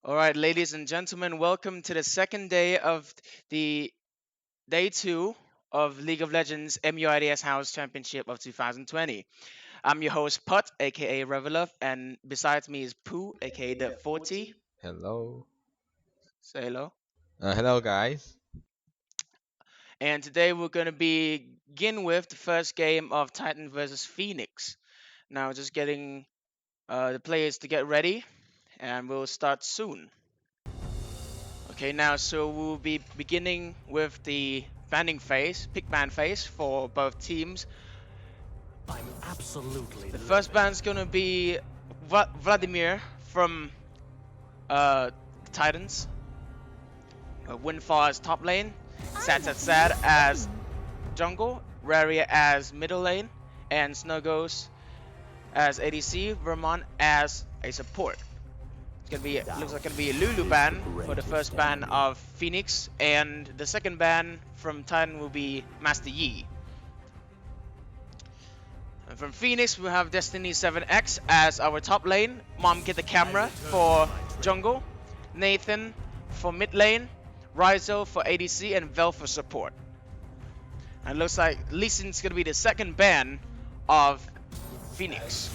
All right, ladies and gentlemen, welcome to the second day of the day two of League of Legends MUIDS House Championship of 2020. I'm your host, Putt, aka Revelov, and besides me is Pooh, aka the 40. Hello. Say hello. Hello, guys. And today we're going to begin with the first game of Titan versus Phoenix. Now, just getting the players to get ready, and we'll start soon. Okay, now so we'll be beginning with the banning phase, pick ban phase for both teams. I'm absolutely The first livid. ban's gonna be Vladimir from the Titans, Windfall as top lane, Sad as jungle, Raria as middle lane, and Snowghost as ADC, Vermont as a support. It's gonna be looks like gonna be a Lulu Is the ban for the greatest first ban enemy. of Phoenix, and the second ban from Titan will be Master Yi. And from Phoenix, we have Destiny 7X as our top lane. Mom get the I camera return to for my training. jungle. Nathan for mid lane. Rizzo for ADC and Vel for support. And it looks like Lee Sin's gonna be the second ban of Phoenix.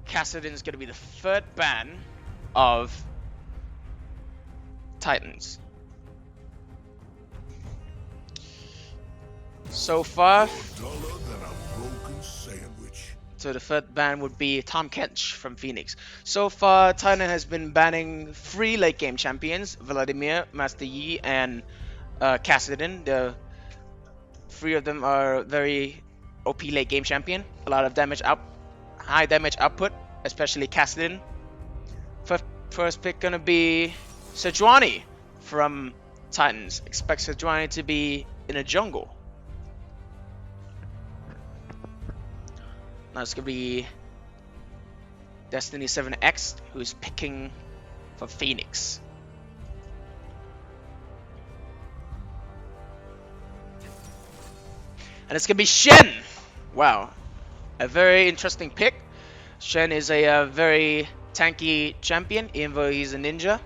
Kassadin's gonna be the third ban of Titans. So far, so the third ban would be Tom Kench from Phoenix. So far, Titan has been banning 3 late game champions: Vladimir, Master Yi, and Kassadin. The 3 of them are very OP late game champion. A lot of damage high damage output, especially Kassadin. First pick gonna be Sejuani from Titans. Expect Sejuani to be in a jungle. Now it's gonna be Destiny 7X who's picking for Phoenix. And it's gonna be Shen. Wow, a very interesting pick. Shen is a very tanky champion, even though he's a ninja.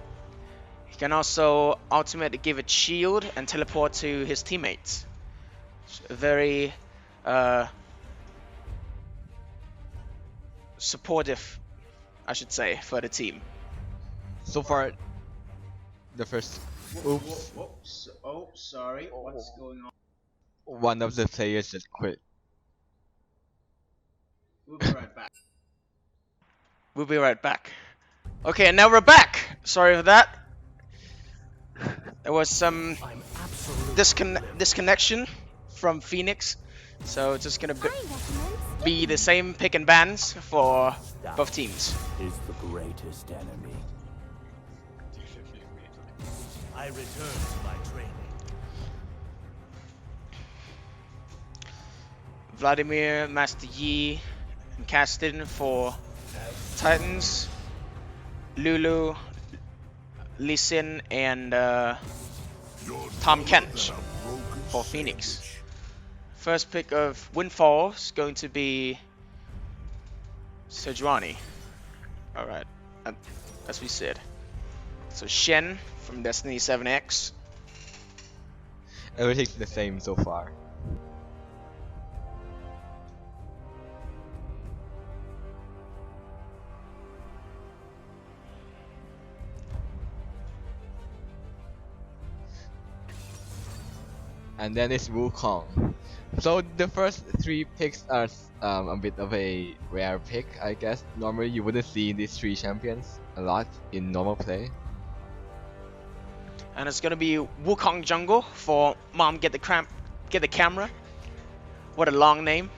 He can also ultimate give a shield and teleport to his teammates. Very uh, supportive, I should say, for the team. So far, the first. Oops. Oh, sorry. What's going on? One of the players just quit. We'll be right back. We'll be right back. Okay, and now we're back. Sorry for that. There was some I'm absolutely livid. disconnection from Phoenix, so it's just gonna be the same pick and bans for both teams. Is the greatest enemy. I return to my training. Vladimir, Master Yi, and Kastin for Titans. Lulu, Lee Sin, and Tom Kent for Phoenix. First pick of Windfall is going to be Sejuani. Alright, as we said. So Shen from Destiny 7X. Everything's the same so far. And then it's Wukong. So the first three picks are a bit of a rare pick, I guess. Normally you wouldn't see these three champions a lot in normal play. And it's gonna be Wukong Jungle for Mom get the camera. What a long name.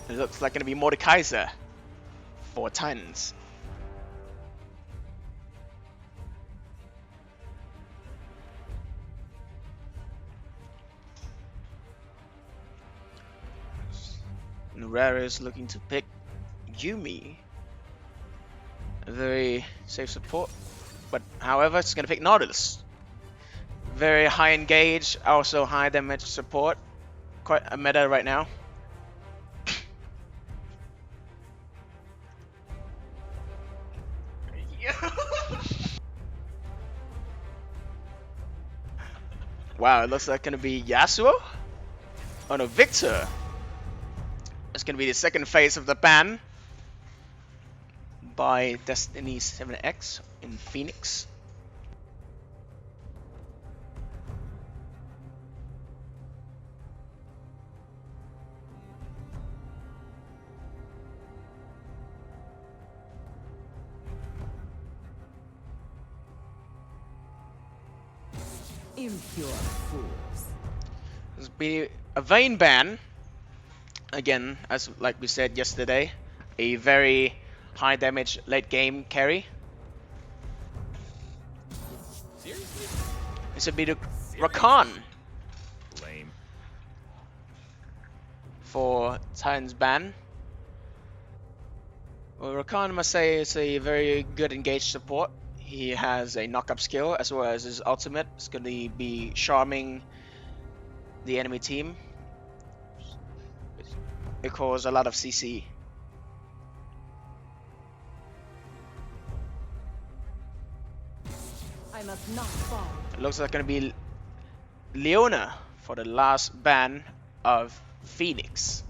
It looks like gonna be Mordekaiser for Titans. Rara is looking to pick Yumi. A very safe support. But however, it's gonna pick Nautilus. Very high engage, also high damage support. Quite a meta right now. Wow, it looks like gonna be Yasuo. Oh no, Victor. It's gonna be the second phase of the ban by Destiny 7X in Phoenix. Impure fools. This will be a Vayne ban. Again, as like we said yesterday, a very high damage late game carry. This would be the Rakan Lame. for Titan's ban. Well, Rakan, I must say, is a very good engaged support. He has a knock-up skill as well as his ultimate. It's going to be charming the enemy team. It causes a lot of CC. I must not fall. It looks like going to be Leona for the last ban of Phoenix.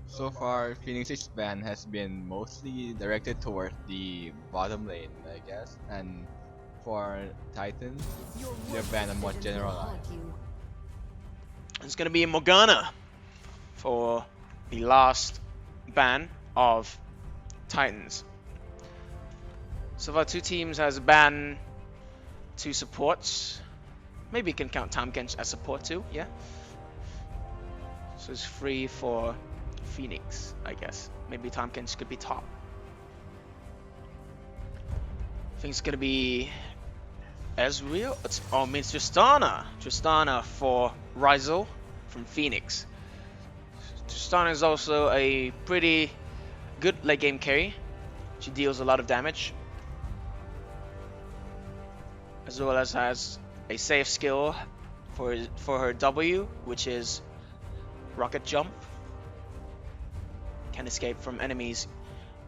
So far, Phoenix's ban has been mostly directed toward the bottom lane, I guess, and for Titan, Your their worst ban are more decision will generalized. haunt you. It's going to be Morgana for the last ban of Titans. So far, two teams has banned two supports. Maybe you can count Tom Kench as support too, yeah? So it's free for Phoenix, I guess. Maybe Tom Kench could be top. I think it's gonna be Ezreal. Oh, means Tristana. Tristana for Rizal from Phoenix. Tristana is also a pretty good late game carry. She deals a lot of damage, as well as has a safe skill for her W, which is rocket jump. Can escape from enemies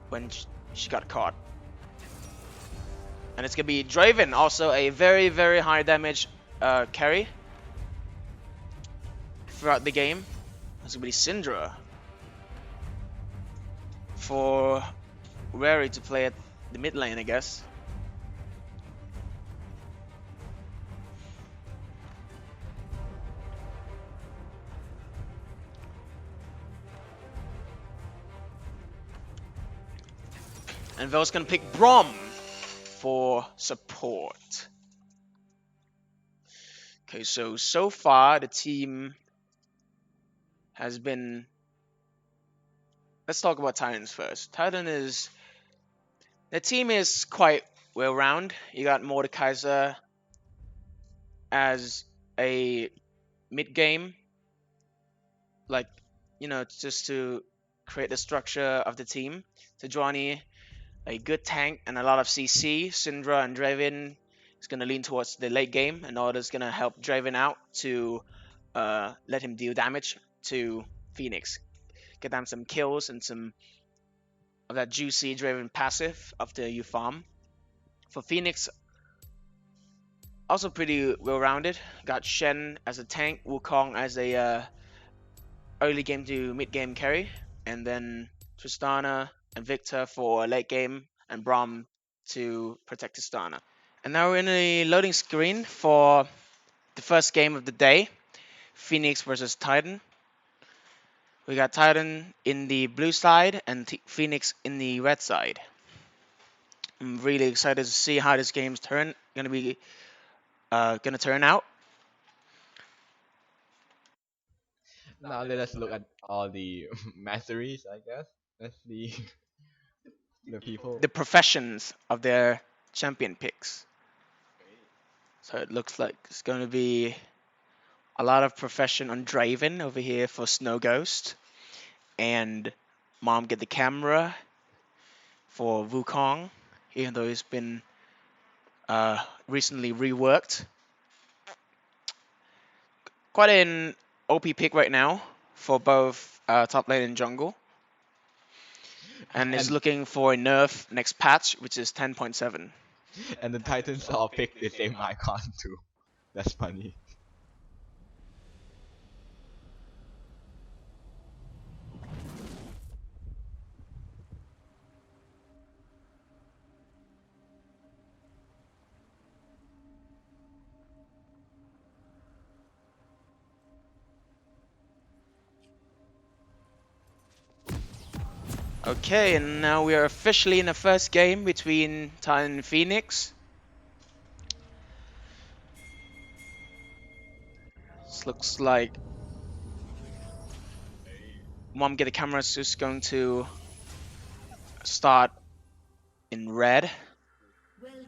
when she got caught. And it's gonna be Draven, also a very, very high damage carry throughout the game. It's gonna be Syndra for Rary to play at the mid lane, I guess. And Vel's gonna pick Braum for support. Okay, so far the team has been. Let's talk about Titans first. The team is quite well round. You got Mordekaiser as a mid game, like, you know, just to create the structure of the team. Sejuani, a good tank and a lot of CC. Syndra and Draven is going to lean towards the late game, and all that's going to help Draven out to let him deal damage to Phoenix. Get them some kills and some of that juicy Draven passive after you farm. For Phoenix, also pretty well rounded. Got Shen as a tank, Wukong as a early game to mid game carry, and then Tristana and Victor for late game, and Braum to protect Tristana. And now we're in a loading screen for the first game of the day, Phoenix versus Titan. We got Titan in the blue side and Phoenix in the red side. I'm really excited to see how this game's gonna turn out. Now let us look at all the masteries, I guess. Let's see the people. The professions of their champion picks. So it looks like it's going to be a lot of profession on Draven over here for Snow Ghost. And Mom get the camera for Wukong, even though it's been recently reworked. Quite an OP pick right now for both top lane and jungle. and is And looking for a nerf next patch, which is 10.7. and the Titans all pick the same icon too. That's funny. Okay, and now we are officially in the first game between Titan and Phoenix. This looks like Mom Get the Camera is just going to start in red, Welcome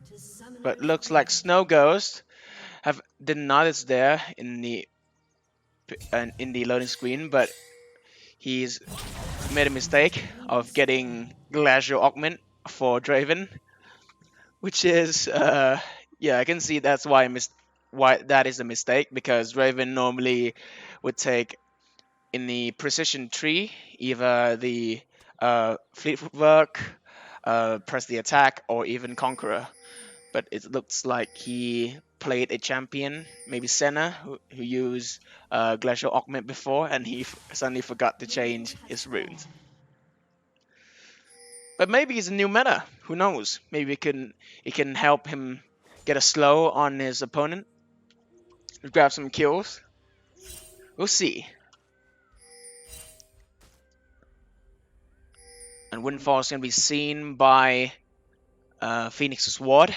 to Summoner but looks like Academy. Snow Ghost didn't notice there in the loading screen, but he's made a mistake of getting Glacial Augment for Draven, which is yeah, I can see that's why that is a mistake, because Draven normally would take in the precision tree either the fleet footwork, press the attack, or even conqueror. But it looks like he played a champion, maybe Senna, who used Glacial Augment before, and he suddenly forgot to The hero change has his runes. fallen. But maybe it's a new meta. Who knows? Maybe it can help him get a slow on his opponent, grab some kills. We'll see. And Windfall is going to be seen by Phoenix's ward.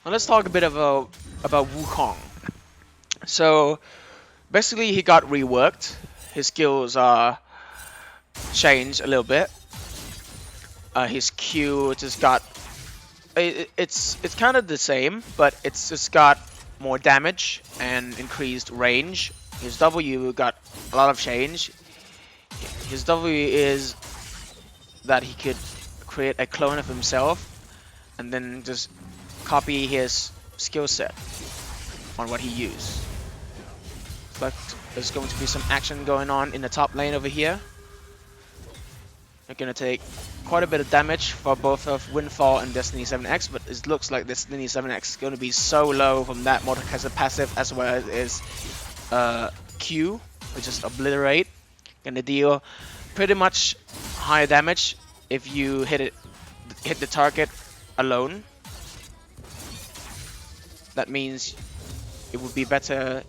Now let's talk a bit about Wukong. So basically, he got reworked. His skills are changed a little bit. His Q just got it's kind of the same, but it's just got more damage and increased range. His W got a lot of change. His W is that he could create a clone of himself and then just copy his skill set on what he used. But there's going to be some action going on in the top lane over here. They're going to take quite a bit of damage for both of Windfall and Destiny 7X, but it looks like Destiny 7X is going to be so low from that Mordekaiser passive as well as his Q, which is Obliterate. Going to deal pretty much higher damage if you hit the target alone. That means it would be better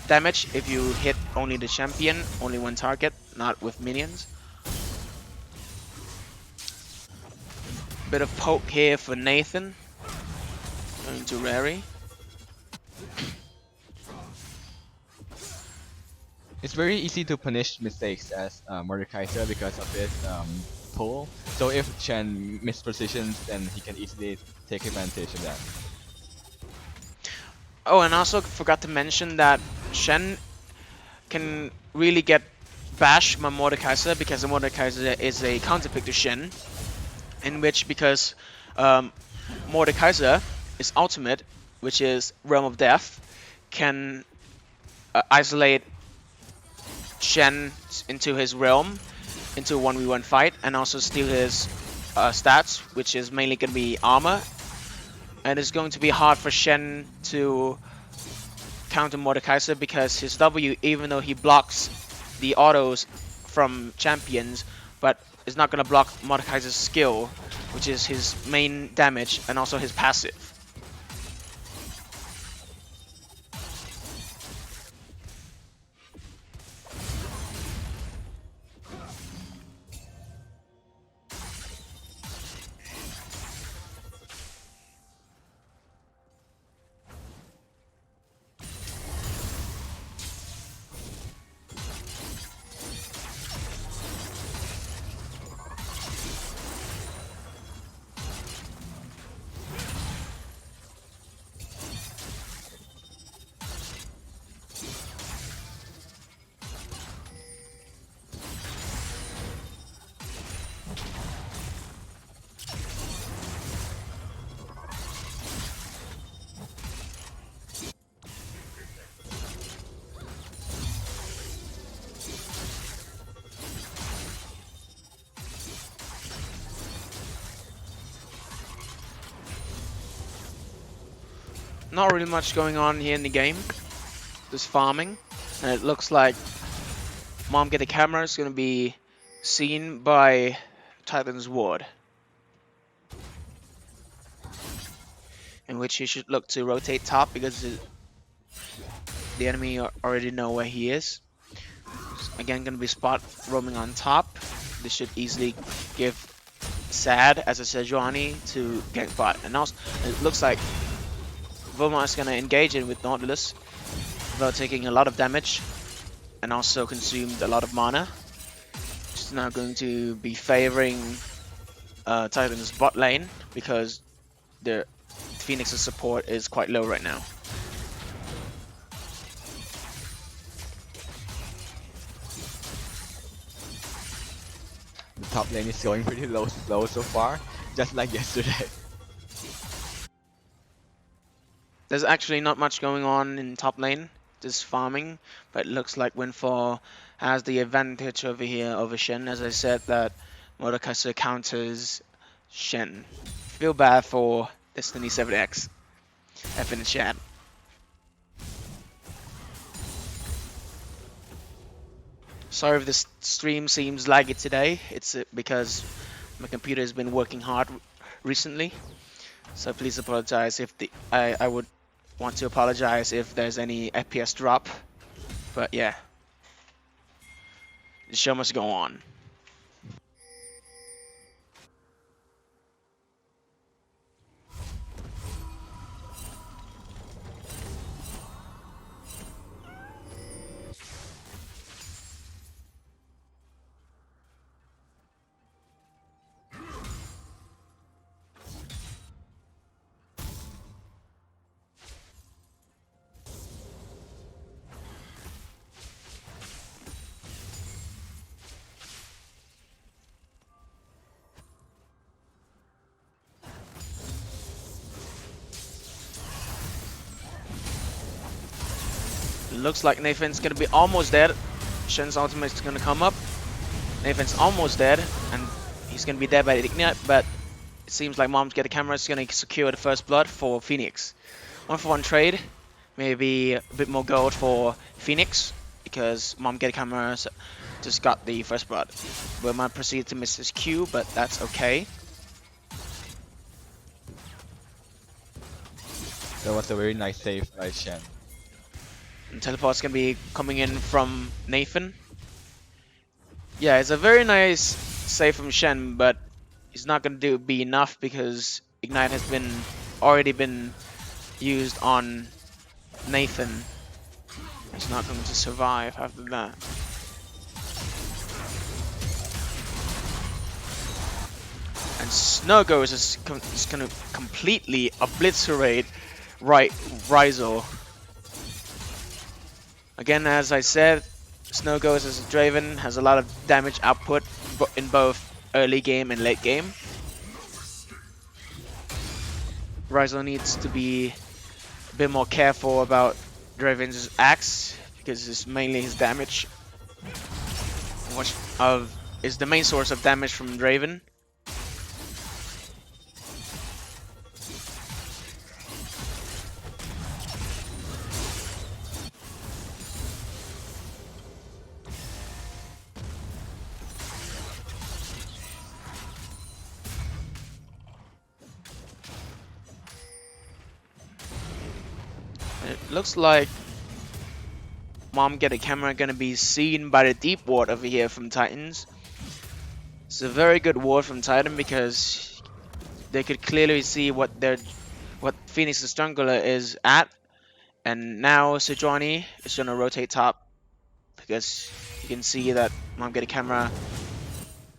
damage if you hit only the champion, only one target, not with minions. Bit of poke here for Nathan. Going to Rary. It's very easy to punish mistakes as Mordekaiser because of his pull. So if Chen mispositions, then he can easily take advantage of that. Oh, and also forgot to mention that Shen can really get bashed by Mordekaiser because the Mordekaiser is a counterpick to Shen, in which because Mordekaiser is ultimate, which is Realm of Death, can isolate Shen into his realm, into a 1v1 fight, and also steal his stats, which is mainly going to be armor. And it's going to be hard for Shen to counter Mordekaiser because his W, even though he blocks the autos from champions, but it's not going to block Mordekaiser's skill, which is his main damage and also his passive. not really much going on here in the game. Just farming, and it looks like Mom Get a Camera is going to be seen by Titan's ward, in which he should look to rotate top because the enemy already know where he is. Again, going to be spot roaming on top. This should easily give Sad as a Sejuani to gank bot. And also, it looks like Vilma is going to engage in with Nautilus without taking a lot of damage and also consumed a lot of mana. She's now going to be favoring Titan's bot lane because the Phoenix's support is quite low right now. The top lane is going pretty slow so far, just like yesterday. There's actually not much going on in top lane, just farming, but it looks like Windfall has the advantage over here over Shen. As I said, that Mordekaiser counters Shen. Feel bad for Destiny 7X. F in the chat. Sorry if this stream seems laggy today. It's because my computer has been working hard recently. So please apologize if I would want to apologize if there's any FPS drop. But yeah, the show must go on. Looks like Nathan's gonna be almost dead. Shen's ultimate is gonna come up. Nathan's almost dead, and he's gonna be dead by the ignite, but it seems like Mom's Get a Camera is gonna secure the first blood for Phoenix. 1-for-1 trade, maybe a bit more gold for Phoenix, because Mom Get a Camera just got the first blood. We might proceed to miss his Q, but that's okay. That was a very nice save by Shen. And teleport's gonna be coming in from Nathan. Yeah, it's a very nice save from Shen, but it's not gonna be enough because Ignite has already been used on Nathan. He's not going to survive after that. And Snowghost is gonna completely obliterate Rizal. Again, as I said, Snowghost as a Draven has a lot of damage output in both early game and late game. Rizal needs to be a bit more careful about Draven's axe because it's mainly his damage, which is the main source of damage from Draven. It looks like Mom Get a Camera gonna be seen by the deep ward over here from Titans. It's a very good ward from Titan because they could clearly see what Phoenix's jungler is at, and now Sejuani is gonna rotate top because you can see that Mom Get a Camera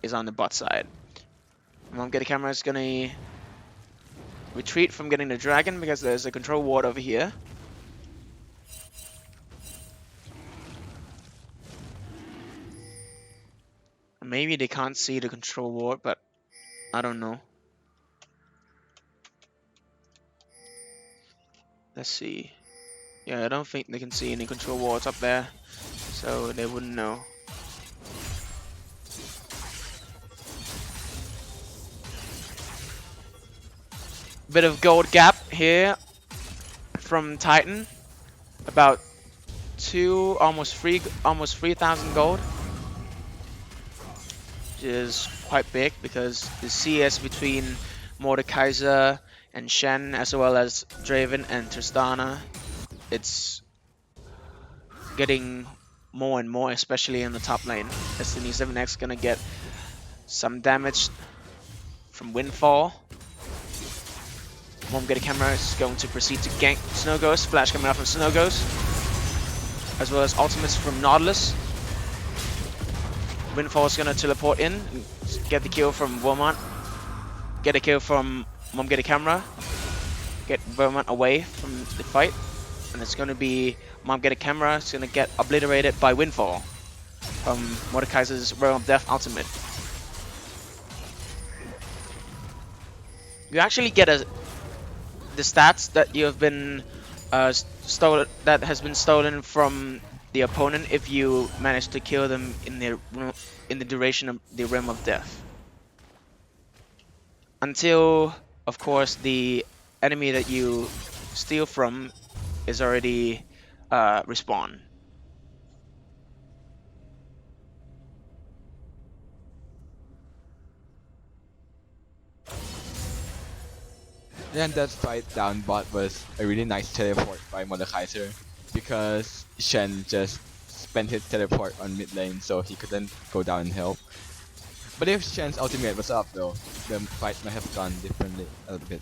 is on the bot side. Mom Get a Camera is gonna retreat from getting the dragon because there's a control ward over here. Maybe they can't see the control ward, but I don't know. Let's see. Yeah, I don't think they can see any control wards up there, so they wouldn't know. Bit of gold gap here from Titan, about almost 3,000 gold, which is quite big because the CS between Mordekaiser and Shen, as well as Draven and Tristana, it's getting more and more, especially in the top lane. Destiny 7X gonna get some damage from Windfall. Mom get a camera is going to proceed to gank Snow Ghost. Flash coming out from Snow Ghost, as well as ultimates from Nautilus. Windfall is gonna teleport in, and get the kill from Vermont. Get a kill from Mom get a camera. Get Vermont away from the fight, and it's gonna be Mom get a camera. It's gonna get obliterated by Windfall from Mordekaiser's Realm of Death ultimate. You actually get the stats that you have been stolen, that has been stolen from the opponent if you manage to kill them in the duration of the Realm of Death. Until, of course, the enemy that you steal from is already respawned. Then that fight down bot was a really nice teleport by Mordekaiser, because Shen just spent his teleport on mid lane so he couldn't go down and help. But if Shen's ultimate was up though, the fight might have gone differently a little bit.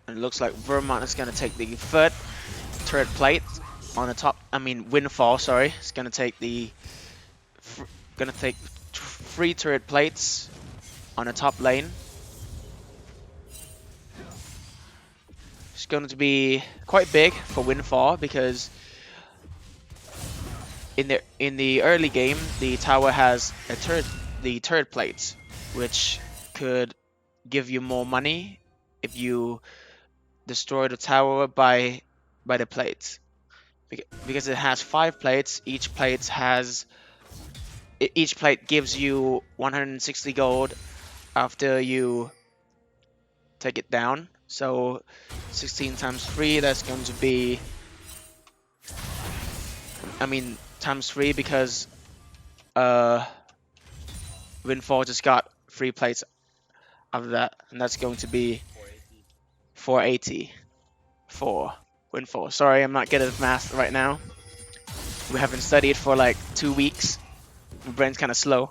And it looks like Vermont is gonna take the third turret plate on the top. I mean Windfall, sorry. It's gonna take three turret plates on the top lane. It's going to be quite big for Windfall because in the early game the tower has the turret plates, which could give you more money if you destroy the tower by the plates. Because it has 5 plates, each plate gives you 160 gold after you take it down. So 16 times 3, that's going to be, I mean times 3 because Windfall just got 3 plates after that, and that's going to be 480 for Windfall. Sorry, I'm not good at math right now. We haven't studied for like 2 weeks. My brain's kind of slow.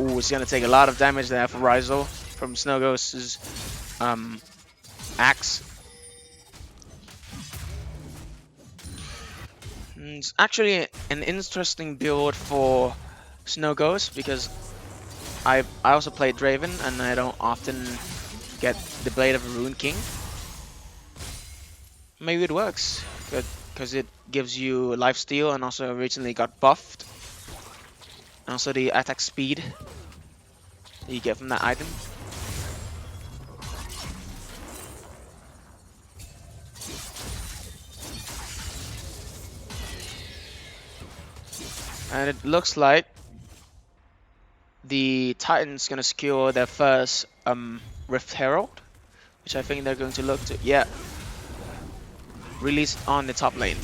Ooh, it's gonna take a lot of damage there for Rizal from Snow Ghost's axe. It's actually an interesting build for Snow Ghost because I also play Draven and I don't often get the Blade of a Rune King. Maybe it works because it gives you lifesteal and also originally got buffed. And also the attack speed that you get from that item. And it looks like the Titan's gonna secure their first Rift Herald, which I think they're going to look to release on the top lane.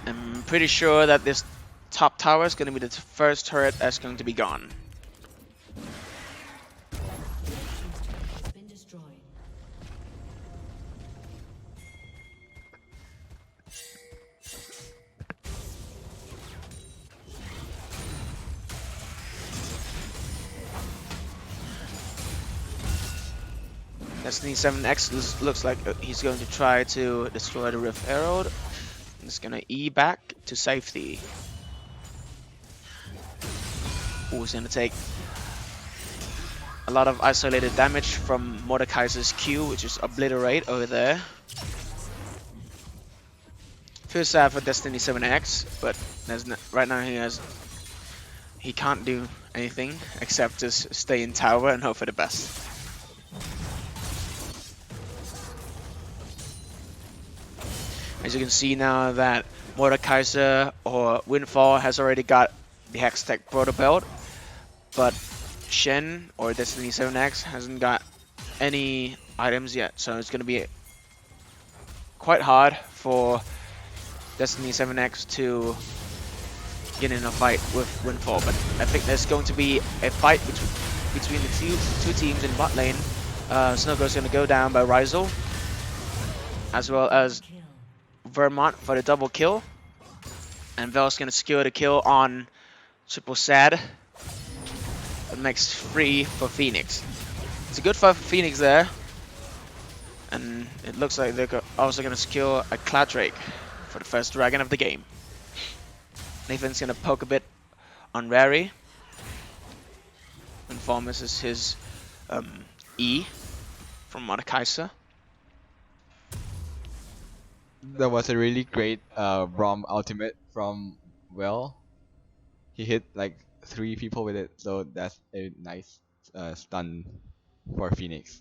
I'm pretty sure that this top tower is gonna be the first turret that's going to be gone. Been destroyed. Destiny 7X looks like he's going to try to destroy the Rift Herald. He's gonna E back to safety. Ooh, he's gonna take a lot of isolated damage from Mordekaiser's Q, which is Obliterate over there. Feels sad for Destiny 7X, but right now he can't do anything except just stay in tower and hope for the best. As you can see now that Mordekaiser or Windfall has already got the Hextech Proto Belt, but Shen or Destiny 7X hasn't got any items yet, so it's going to be quite hard for Destiny 7X to get in a fight with Windfall. But I think there's going to be a fight between the two teams in bot lane. Snowgo's going to go down by Ryzel, as well as Kill. Vermont for the double kill. And Vel's going to secure the kill on Triple Sad. That makes 3 for Phoenix. It's a good fight for Phoenix there. And it looks like they're also going to secure a Cloud Drake for the first dragon of the game. Nathan's going to poke a bit on Rary. And Fall misses his E from Mordekaiser. That was a really great Braum ultimate from Well. He hit like 3 people with it, so that's a nice stun for Phoenix.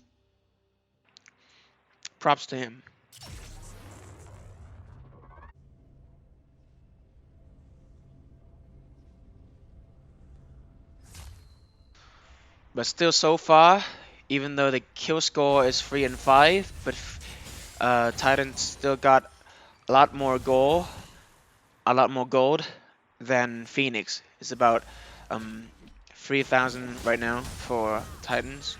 Props to him. But still, so far, even though the kill score is 3 and 5, but Titan still got a lot more gold than Phoenix. It's about 3,000 right now for Titans.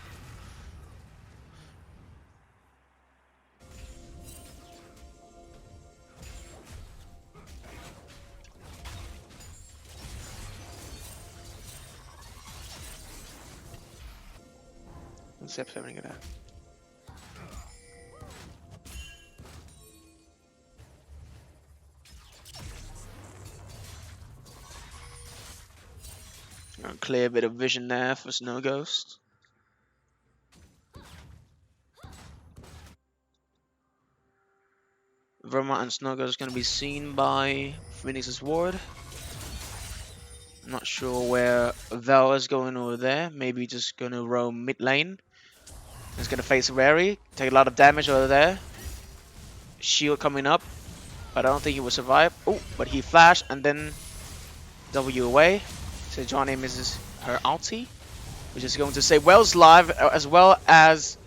Zep's having it out. Clear bit of vision there for Snow Ghost. Vermont and Snow Ghost is going to be seen by Phoenix's ward. I'm not sure where Vel is going over there. Maybe just going to roam mid lane. He's going to face Rary. Take a lot of damage over there. Shield coming up. But I don't think he will survive. Oh, but he flashed and then W away. So Johnny misses her ulti, which is going to save Wells live as well as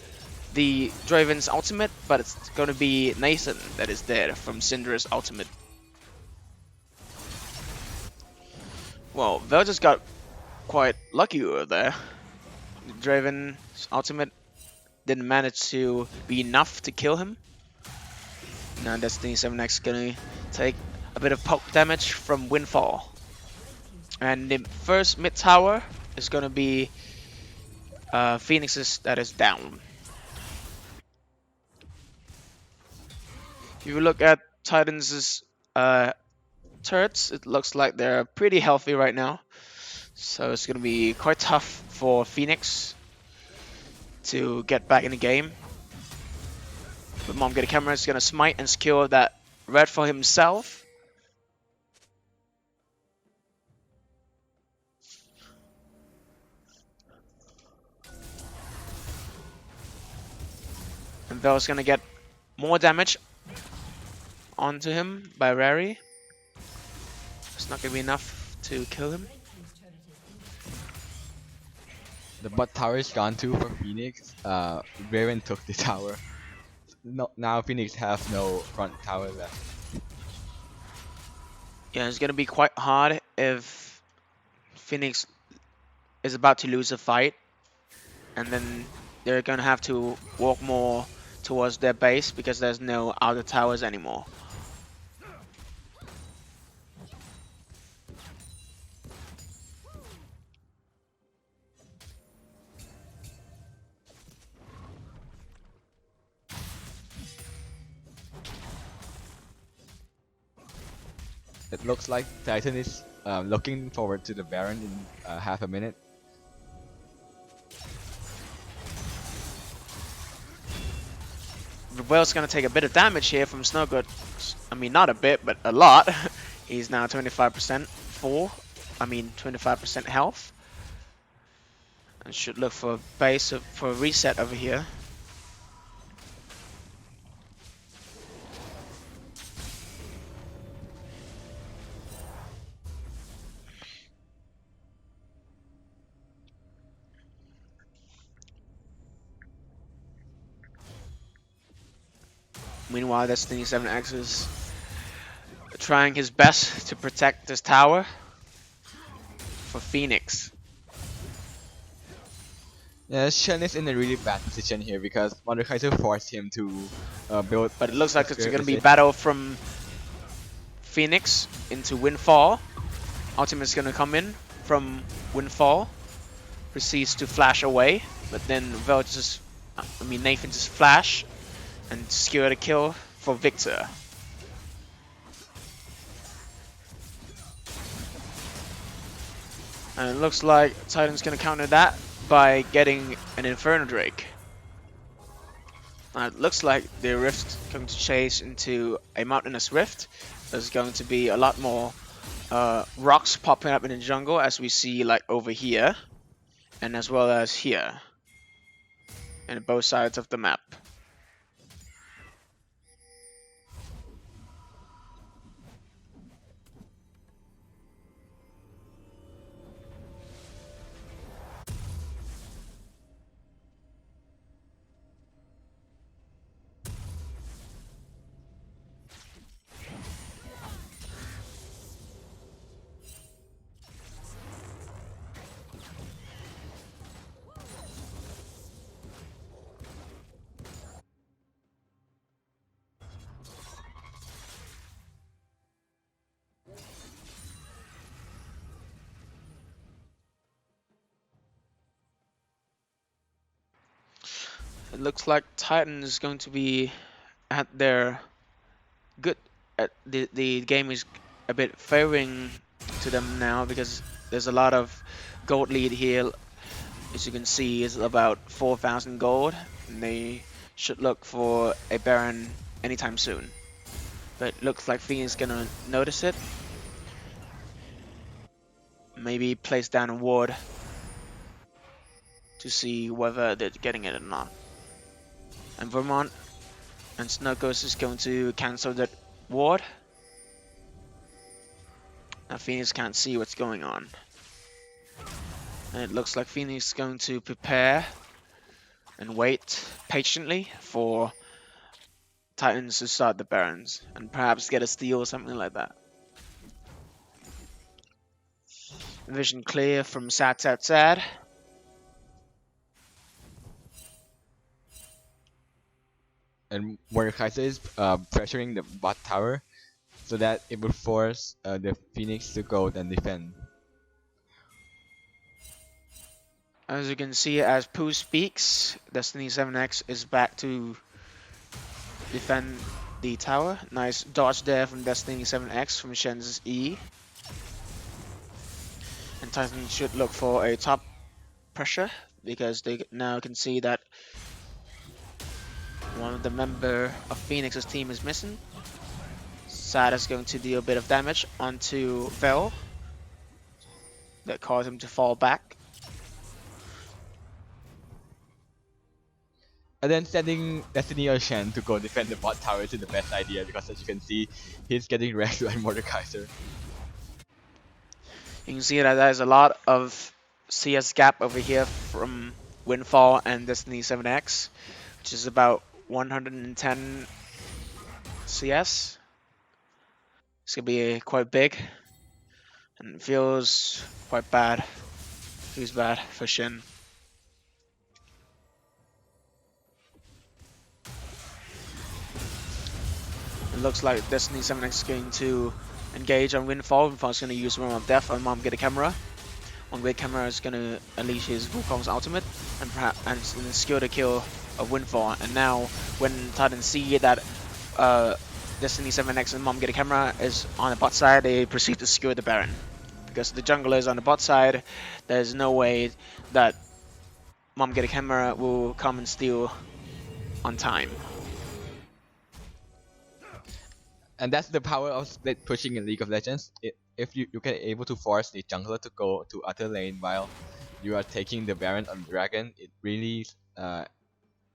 the Draven's ultimate, but it's going to be Nathan that is there from Syndra's ultimate. Well, Vel just got quite lucky over there. Draven's ultimate didn't manage to be enough to kill him. Now Destiny 7X gonna take a bit of poke damage from Windfall. And the first mid tower is gonna be Phoenix's that is down. If you look at Titans' turrets, it looks like they're pretty healthy right now. So it's gonna be quite tough for Phoenix to get back in the game. But Mom Get a Camera is gonna smite and secure that red for himself. And Vel's gonna get more damage onto him by Rary. It's not gonna be enough to kill him. The bot tower is gone too for Phoenix. Raven took the tower. No, now Phoenix have no front tower left. Yeah, it's gonna be quite hard if Phoenix is about to lose a fight, and then they're gonna have to walk more towards their base because there's no outer towers anymore. It looks like Titan is looking forward to the Baron in half a minute. Wells gonna take a bit of damage here from Snowgood. I mean, not a bit, but a lot. He's now 25% full. I mean, 25% health. I should look for a base for a reset over here. Meanwhile, Destiny 7X is trying his best to protect this tower for Phoenix. Yeah, Shen is in a really bad position here because Mordekaiser forced him to build But it looks a like it's spirit going to be machine. battle from Phoenix into Windfall. Ultimate's going to come in from Windfall. Proceeds to flash away. But then Nathan just flash and secure the kill for Victor. And it looks like Titan's going to counter that by getting an Inferno Drake. It looks like the rift going to chase into a mountainous rift. There's going to be a lot more rocks popping up in the jungle, as we see like over here and as well as here and both sides of the map. It looks like Titan is going to be at their good. The game is a bit favoring to them now because there's a lot of gold lead here. As you can see, it's about 4,000 gold, and they should look for a Baron anytime soon. But it looks like Phoenix is gonna notice it. Maybe place down a ward to see whether they're getting it or not. And Vermont and Snuggles is going to cancel that ward. Now Phoenix can't see what's going on. And it looks like Phoenix is going to prepare and wait patiently for Titans to start the Barons and perhaps get a steal or something like that. Vision clear from Sad Sad Sad. And Mordekaiser is pressuring the bot tower so that it will force the Phoenix to go and defend. As you can see, as Pooh speaks, Destiny 7X is back to defend the tower. Nice dodge there from Destiny 7X from Shen's E. And Titan should look for a top pressure because they now can see that one of the member of Phoenix's team is missing. Sad is going to deal a bit of damage onto Vel that caused him to fall back. And then sending Destiny or Shen to go defend the bot tower is the best idea because as you can see, he's getting wrecked by Mordekaiser. You can see that there's a lot of CS gap over here from Windfall and Destiny 7X, which is about 110 CS. It's gonna be quite big, and it feels quite bad. Feels bad for Shin. It looks like Destiny 7X is going to engage on Windfall. Windfall's going to use Realm of Death on Mom Get a Camera. Mom Get a Camera is going to unleash his Wukong's ultimate and perhaps and secure the kill of Windfall. And now when Titans see that Destiny 7X and Mom Get a Camera is on the bot side, they proceed to secure the Baron. Because the jungler is on the bot side, there's no way that Mom Get a Camera will come and steal on time. And that's the power of split pushing in League of Legends. If you can able to force the jungler to go to other lane while you are taking the Baron on Dragon, it really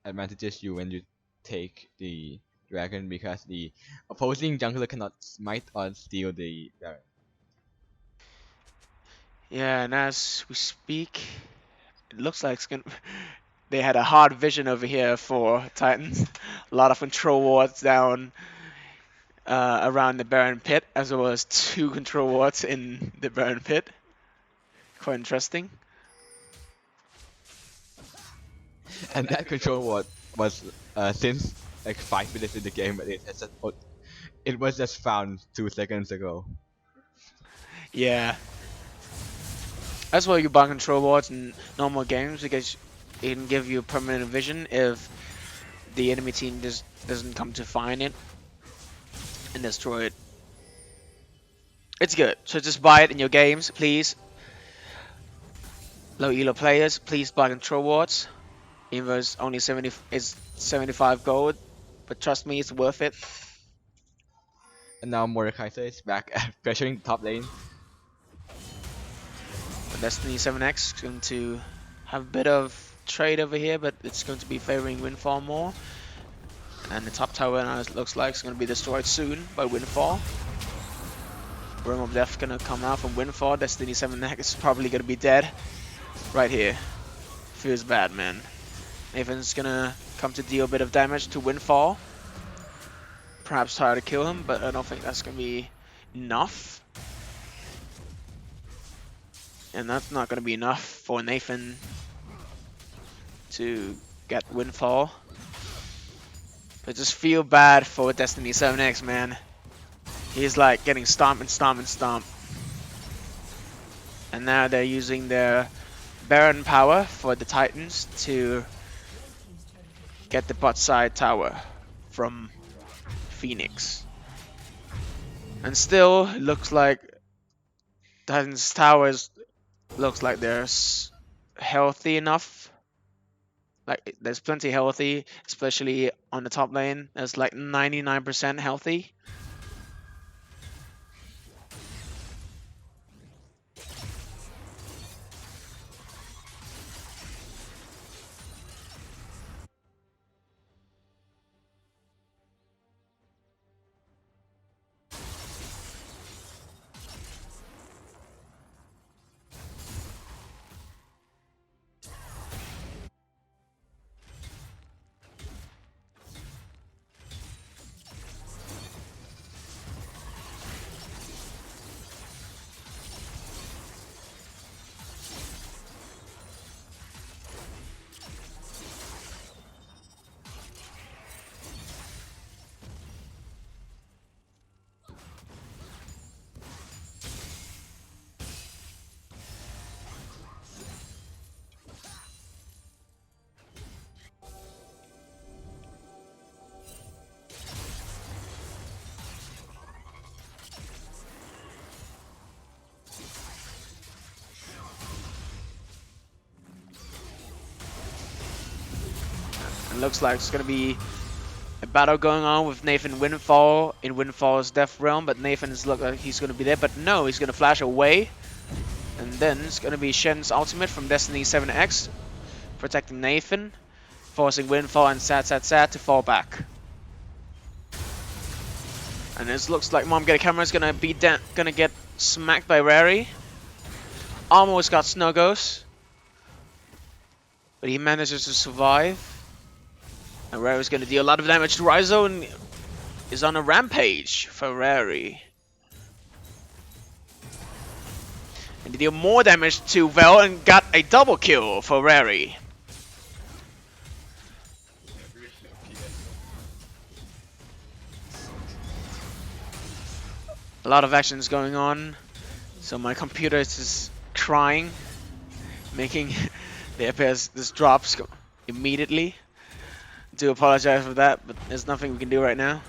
advantages you when you take the Dragon because the opposing jungler cannot smite or steal the Baron. Yeah, and as we speak, it looks like it's gonna. They had a hard vision over here for Titans. A lot of control wards down around the Baron pit, as well as 2 control wards in the Baron pit. Quite interesting. And that control ward was since like 5 minutes in the game, but it was just found 2 seconds ago. Yeah. That's why you buy control wards in normal games, because it can give you permanent vision if the enemy team just doesn't come to find it and destroy it. It's good. So just buy it in your games, please. Low elo players, please buy control wards. Even though it's only 75 gold, but trust me, it's worth it. And now Mordekaiser is back pressuring top lane. But Destiny 7X is going to have a bit of trade over here, but it's going to be favoring Windfall more. And the top tower now looks like it's going to be destroyed soon by Windfall. Realm of Death going to come out from Windfall. Destiny 7X is probably going to be dead right here. Feels bad, man. Nathan's going to come to deal a bit of damage to Windfall. Perhaps try to kill him, but I don't think that's going to be enough. And that's not going to be enough for Nathan to get Windfall. I just feel bad for Destiny 7X, man. He's like getting stomp and stomp and stomp. And now they're using their Baron power for the Titans to get the bot side tower from Phoenix. And still, it looks like Titans towers looks like they're healthy enough. Like there's plenty healthy, especially on the top lane. There's like 99% healthy. It looks like it's gonna be a battle going on with Nathan Windfall in Windfall's Death Realm, but Nathan's look like he's gonna be there, but no, he's gonna flash away. And then it's gonna be Shen's ultimate from Destiny 7X, protecting Nathan, forcing Windfall and Sad to fall back. And it looks like Mom Get a Camera is gonna be gonna get smacked by Rary. Almost got Snuggos, but he manages to survive. And Rary's going to deal a lot of damage to Ryzo and is on a rampage for Rary. And he deal more damage to Vel and got a double kill for Rary. A lot of actions going on, so my computer is just crying, making the FPS just drops immediately. Do apologize for that, but there's nothing we can do right now.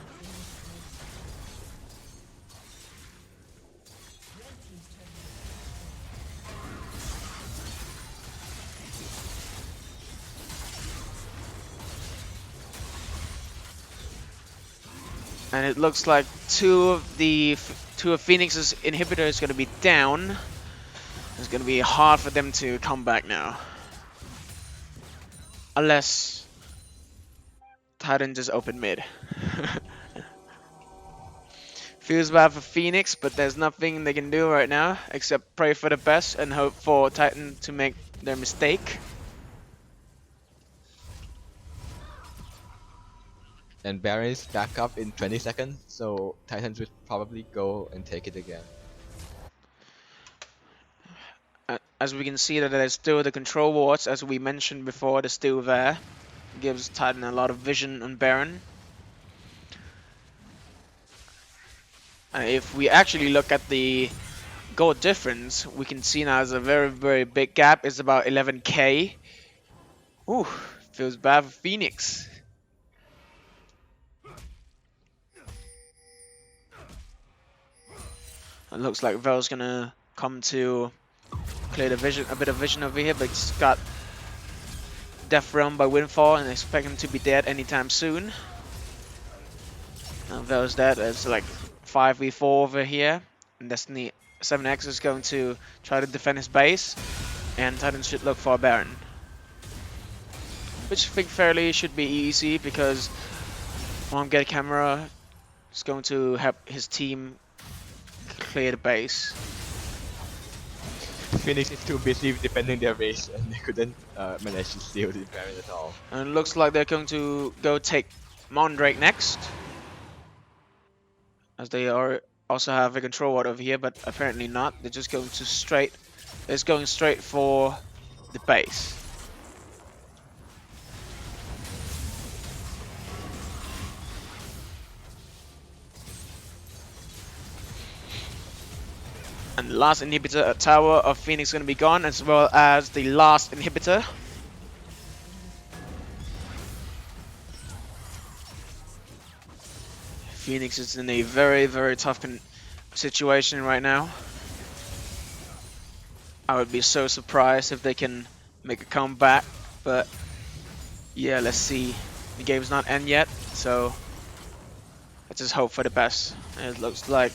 And it looks like two of Phoenix's inhibitor is going to be down. There's going gonna be hard for them to come back now. Unless Titan just open mid. Feels bad for Phoenix, but there's nothing they can do right now except pray for the best and hope for Titan to make their mistake. And Baron's back up in 20 seconds, so Titans would probably go and take it again. As we can see that there's still the control wards, as we mentioned before, they're still there. Gives Titan a lot of vision on Baron. If we actually look at the gold difference, we can see now there's a very, very big gap. It's about 11k. Ooh, feels bad for Phoenix. It looks like Vel's gonna come to clear the vision, a bit of vision over here, but he's got death realm by Windfall and expect him to be dead anytime soon. Now Vel's dead. It's like 5v4 over here, and Destiny 7X is going to try to defend his base, and Titan should look for a Baron, which I think fairly should be easy because Mom Get Camera is going to help his team clear the base. Phoenix is too busy defending their base and they couldn't manage to steal the Baron at all. And it looks like they're going to go take Mondrake next, as they are also have a control ward over here, but apparently not. They're just going to straight. It's going straight for the base. And the last inhibitor tower of Phoenix is going to be gone, as well as the last inhibitor. Phoenix is in a very, very tough situation right now. I would be so surprised if they can make a comeback, but yeah, let's see. The game's not end yet, so let's just hope for the best. And it looks like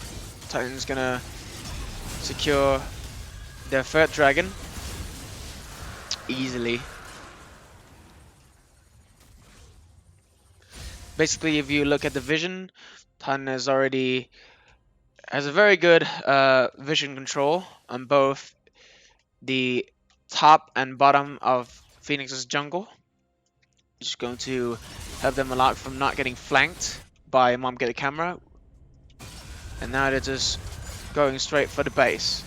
Titan's gonna secure their third dragon easily. Basically, if you look at the vision, Titan has a very good vision control on both the top and bottom of Phoenix's jungle, which is going to help them a lot from not getting flanked by Mom Get a Camera. And now they're just going straight for the base.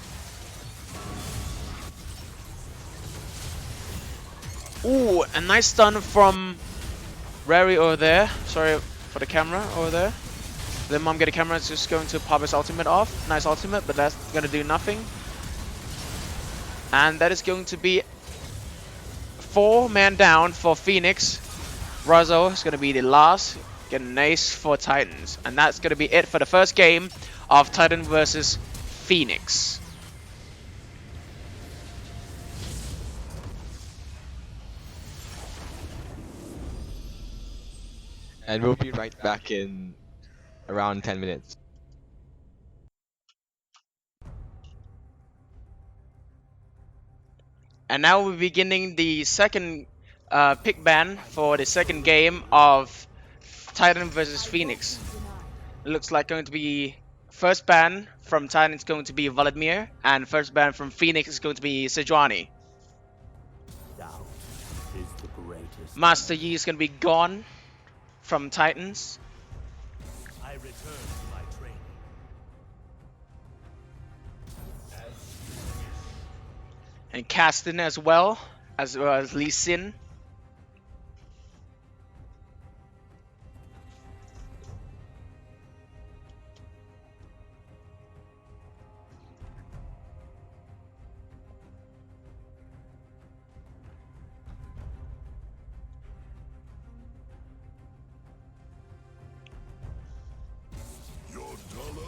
Ooh, a nice stun from Rary over there. Sorry for the camera over there. Then Mom Get a Camera is just going to pop his ultimate off. Nice ultimate, but that's gonna do nothing. And that is going to be 4-man down for Phoenix. Razo is gonna be the last. Get an ace for Titans. And that's gonna be it for the first game of Titan versus Phoenix. And we'll be right back in around 10 minutes. And now we're beginning the second pick ban for the second game of Titan versus Phoenix. It looks like going to be first ban from Titan is going to be Vladimir, and first ban from Phoenix is going to be Sejuani. Doubt is the greatest. Master Yi is going to be gone from Titans. I return to my training. And Caston as well as Lee Sin.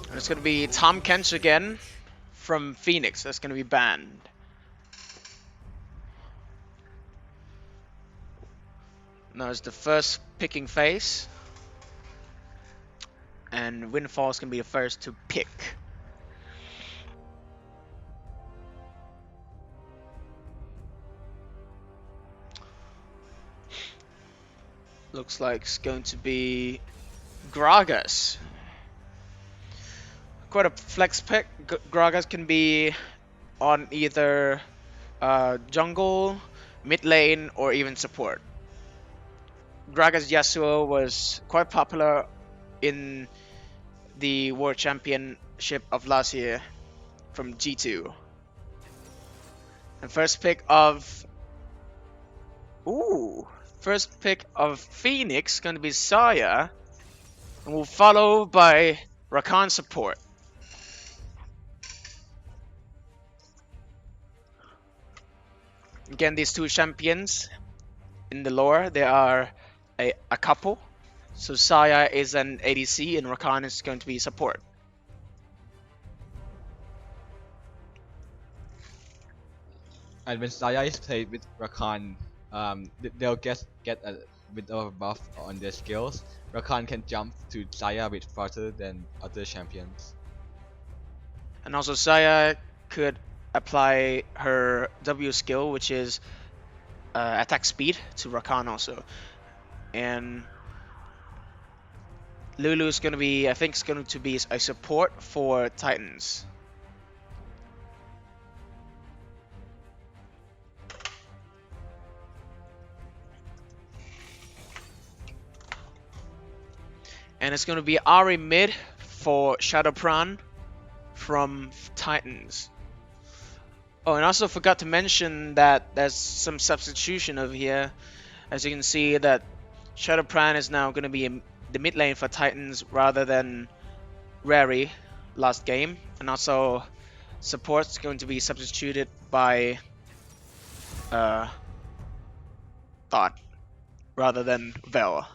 And it's going to be Tom Kench again from Phoenix. That's going to be banned. Now it's the first picking phase. And Windfall is going to be the first to pick. Looks like it's going to be Gragas. Quite a flex pick. Gragas can be on either jungle, mid lane, or even support. Gragas Yasuo was quite popular in the World Championship of last year from G2. And ooh, first pick of Phoenix going to be Saya, and will follow by Rakan support. Again, these two champions in the lore, they are a couple. So Saya is an ADC and Rakan is going to be support. And when Saya is played with Rakan, they'll get a bit of a buff on their skills. Rakan can jump to Saya a bit faster than other champions. And also Saya could apply her W skill, which is attack speed, to Rakan also. And Lulu is going to be, I think, is going to be a support for Titans. And it's going to be Ari mid for Shadowpran from Titans. Oh, and I also forgot to mention that there's some substitution over here. As you can see, that Shadowpran is now going to be in the mid lane for Titans rather than Rary last game. And also, support's going to be substituted by Thought rather than Vel.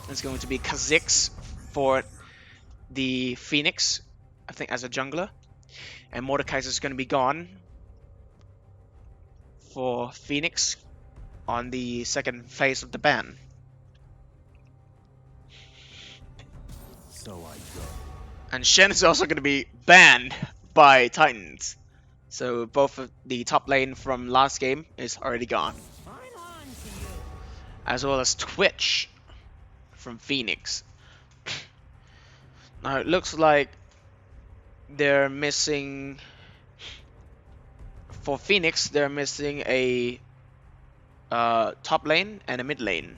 It's going to be Kha'Zix for the Phoenix, I think, as a jungler. And Mordekaiser is going to be gone for Phoenix on the second phase of the ban. So I go. And Shen is also going to be banned by Titans. So both of the top lane from last game is already gone. As well as Twitch from Phoenix. Now it looks like they're missing, for Phoenix, they're missing a top lane and a mid lane.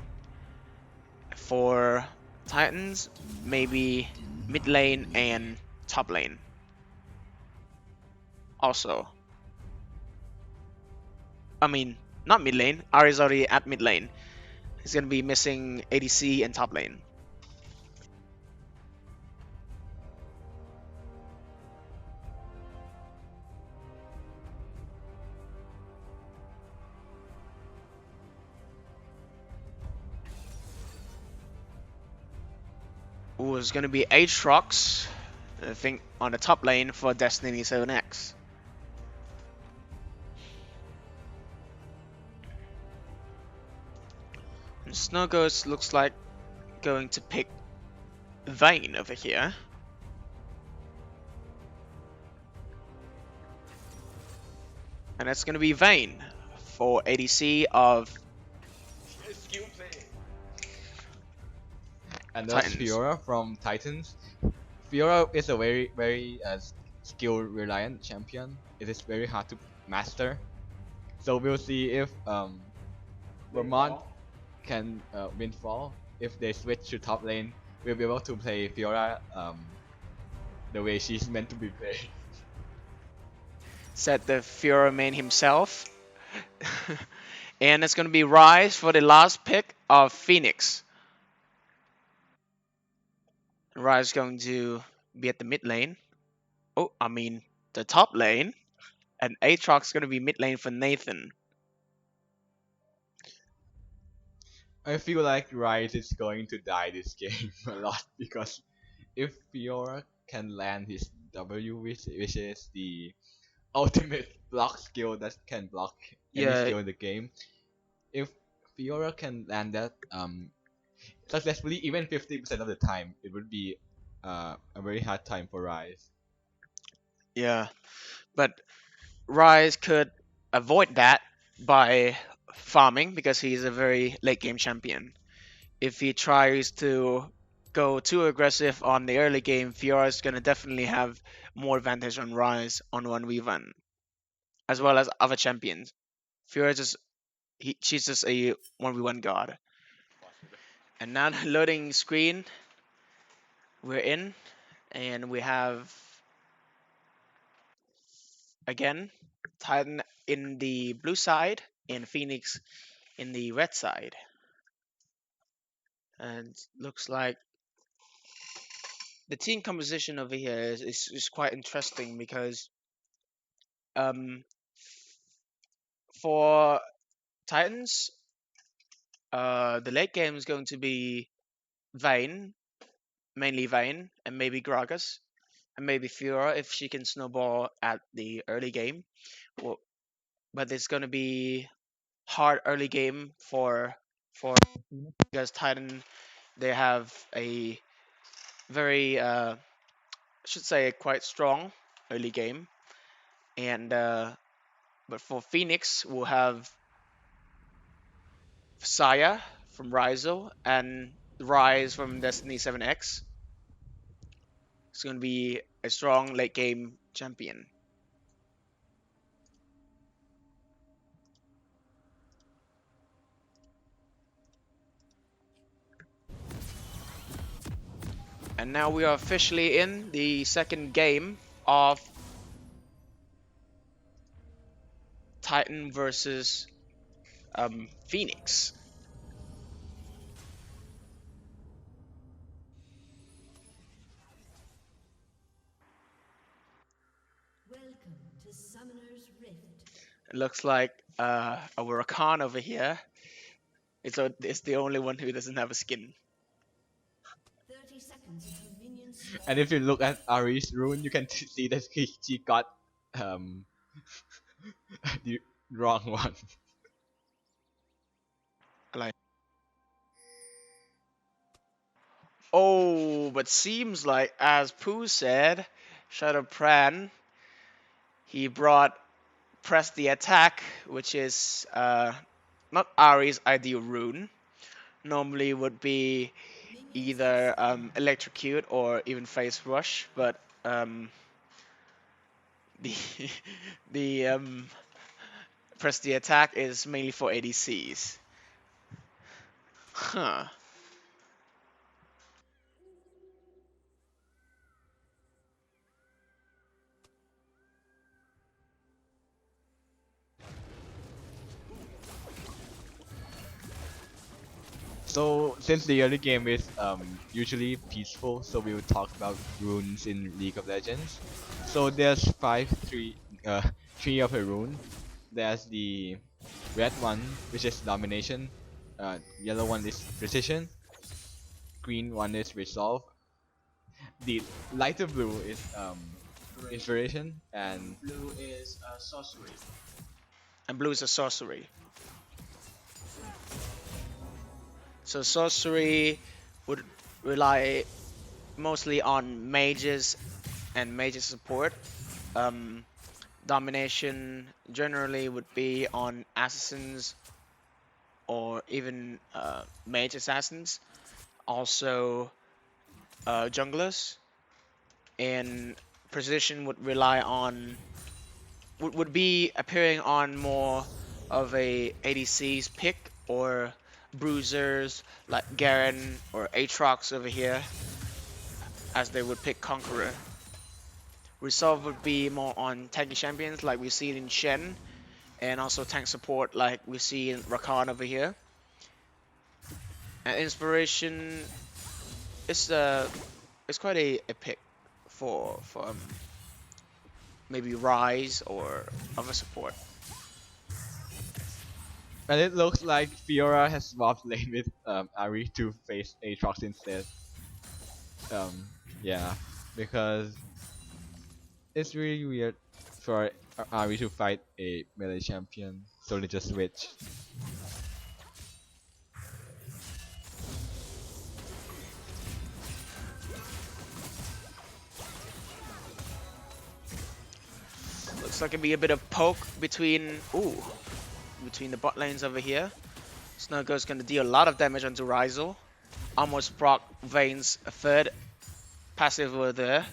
For Titans, maybe mid lane and top lane. Also, I mean, not mid lane. Ari's already at mid lane. He's gonna be missing ADC and top lane. Ooh, it's gonna be Aatrox, I think, on the top lane for Destiny 7X. And Snow Ghost looks like going to pick Vayne over here. And it's gonna be Vayne for ADC of And that's Titans. Fiora from Titans. Fiora is a very skill reliant champion. It is very hard to master. So we'll see if Vermont can Windfall. If they switch to top lane, we'll be able to play Fiora the way she's meant to be played. Said the Fiora main himself. And it's gonna be Ryze for the last pick of Phoenix. Ryze is going to be at the mid lane. Oh, I mean the top lane. And Aatrox is gonna be mid lane for Nathan. I feel like Ryze is going to die this game a lot because if Fiora can land his W, which is the ultimate block skill that can block any Yeah. skill in the game, if Fiora can land that successfully, even 50% of the time, it would be a very hard time for Ryze. Yeah, but Ryze could avoid that by farming because he's a very late game champion. If he tries to go too aggressive on the early game, Fiora is going to definitely have more advantage on Rise on 1v1, as well as other champions. Fiora just she's just a 1v1 god. And now loading screen, we're in, and we have again Titan in the blue side and Phoenix in the red side. And looks like the team composition over here is quite interesting because um for Titans, the late game is going to be Vayne, mainly Vayne, and maybe Gragas, and maybe Fiora if she can snowball at the early game. Well, but it's going to be hard early game for because Titan they have a very I should say quite strong early game, and but for Phoenix we'll have Saya from Rizo and Rise from Destiny 7X. It's going to be a strong late game champion. And now we are officially in the second game of Titan versus Phoenix. Welcome to Summoner's Rift. It looks like our Rakan over here is the only one who doesn't have a skin. 30 seconds until minions spawn. And if you look at Ari's rune, you can see that she got um the wrong one. Like, oh, but seems like as Pooh said, Shadow Pran, he brought press the attack, which is not Ari's ideal rune. Normally would be either electrocute or even face rush, but the the press the attack is mainly for ADCs. Huh. So since the early game is usually peaceful, so we will talk about runes in League of Legends. So there's three of a rune. There's the red one, which is domination. Yellow one is precision. Green one is resolve. The lighter blue is inspiration, and And blue is a sorcery. So sorcery would rely mostly on mages and mage support. Um, domination generally would be on assassins or even mage assassins. Also junglers. And precision would rely on would be appearing on more of a ADC's pick or bruisers like Garen or Aatrox over here, as they would pick Conqueror. Resolve would be more on tanky champions like we see in Shen, and also tank support like we see in Rakan over here. And inspiration is it's quite a pick for maybe Rise or other support. and it looks like Fiora has swapped lane with Ari to face Aatrox instead. Um, yeah, because it's really weird for Ari to fight a melee champion, so they just switch. Looks like it'd be a bit of poke between. Ooh, between the bot lanes over here. Snowgo's gonna deal a lot of damage onto Ryzel. Almost proc Vayne's a third passive over there.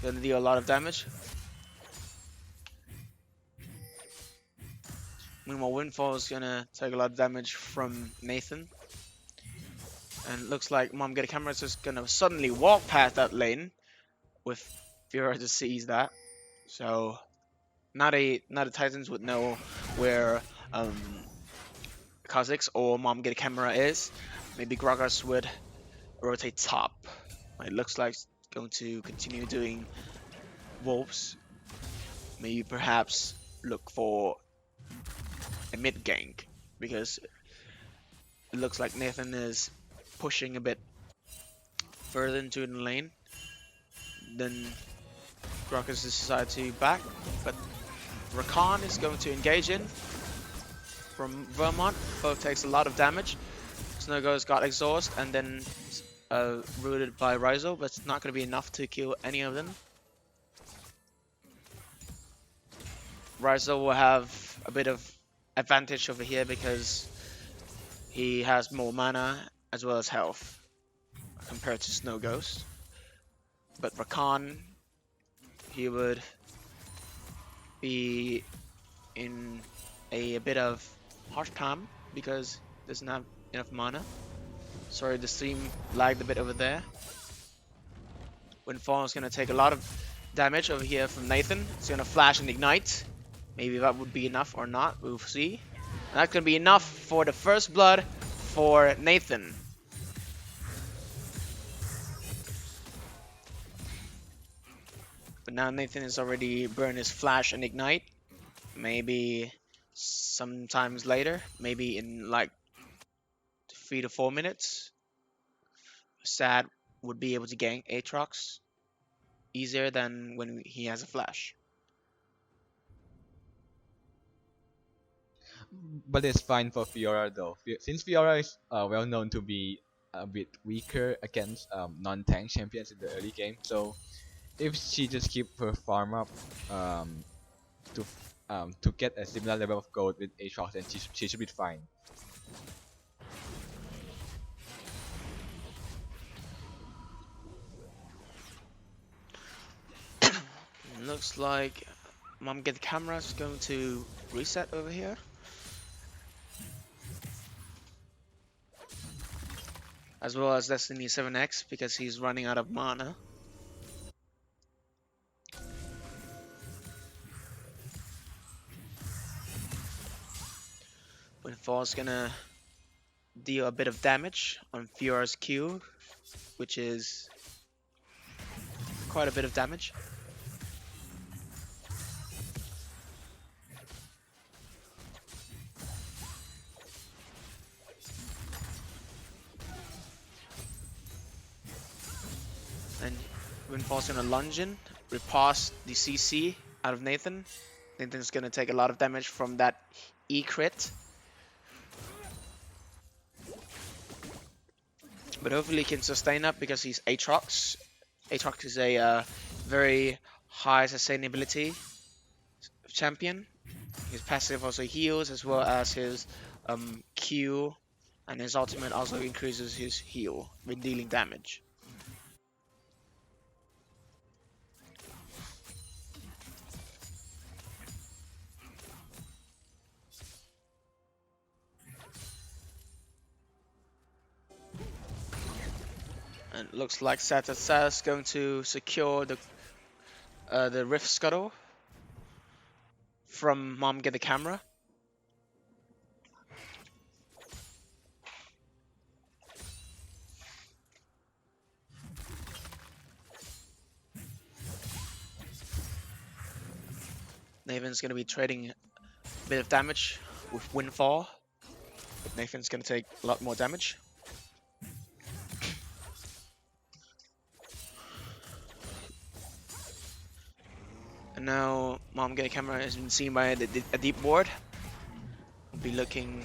Gonna deal a lot of damage. Meanwhile, Windfall is gonna take a lot of damage from Nathan. And it looks like Mom Get a Camera is just gonna suddenly walk past that lane with Fiora to seize that. So not a Titans would know where Kha'Zix or Mom Get a Camera is. Maybe Gragas would rotate top. It looks like it's going to continue doing wolves. Maybe perhaps look for a mid gank, because it looks like Nathan is pushing a bit further into the lane. Then Gragas decided to back, but Rakan is going to engage in from Vermont. Both takes a lot of damage. Snowgo's got exhaust and then rooted by Ryzel, but it's not going to be enough to kill any of them. Ryzel will have a bit of advantage over here because he has more mana as well as health compared to Snow Ghost. But Rakan, he would be in a bit of harsh time because he doesn't have enough mana. Sorry, the stream lagged a bit over there. Windfall is going to take a lot of damage over here from Nathan. It's going to flash and ignite. Maybe that would be enough or not, we'll see. And that's going to be enough for the first blood for Nathan. But now Nathan has already burned his flash and ignite. Maybe sometimes later, maybe in like 3 to 4 minutes, Sad would be able to gank Aatrox easier than when he has a flash. But it's fine for Fiora though, since Fiora is well known to be a bit weaker against non-tank champions in the early game. So if she just keep her farm up to get a similar level of gold with Aatrox, then she should be fine. Looks like Mom Get the Camera is going to reset over here. As well as Destiny 7X because he's running out of mana. Windfall's gonna deal a bit of damage on Fiora's Q, which is quite a bit of damage. And Windfall's gonna lunge in, riposte the CC out of Nathan. Nathan's gonna take a lot of damage from that E crit. But hopefully he can sustain that because he's Aatrox. Aatrox is a very high sustainability champion. His passive also heals as well as his Q, and his ultimate also increases his heal when dealing damage. And it looks like Satasa is going to secure the Rift Scuttle from Mom Get the Camera. Nathan's going to be trading a bit of damage with Windfall, but Nathan's going to take a lot more damage. And now Mom Get a Camera has been seen by a deep ward. We'll be looking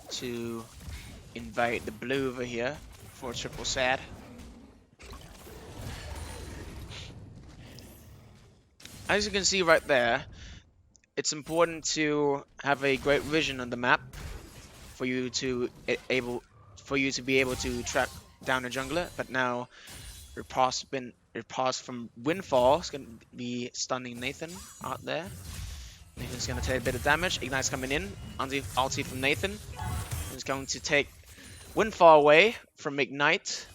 to invite the blue over here for triple sad. As you can see right there, it's important to have a great vision on the map for you to be able to track down a jungler. But now riposte from Windfall is gonna be stunning Nathan out there. Nathan's gonna take a bit of damage. Ignite's coming in. Ulti from Nathan. He's going to take Windfall away from Ignite.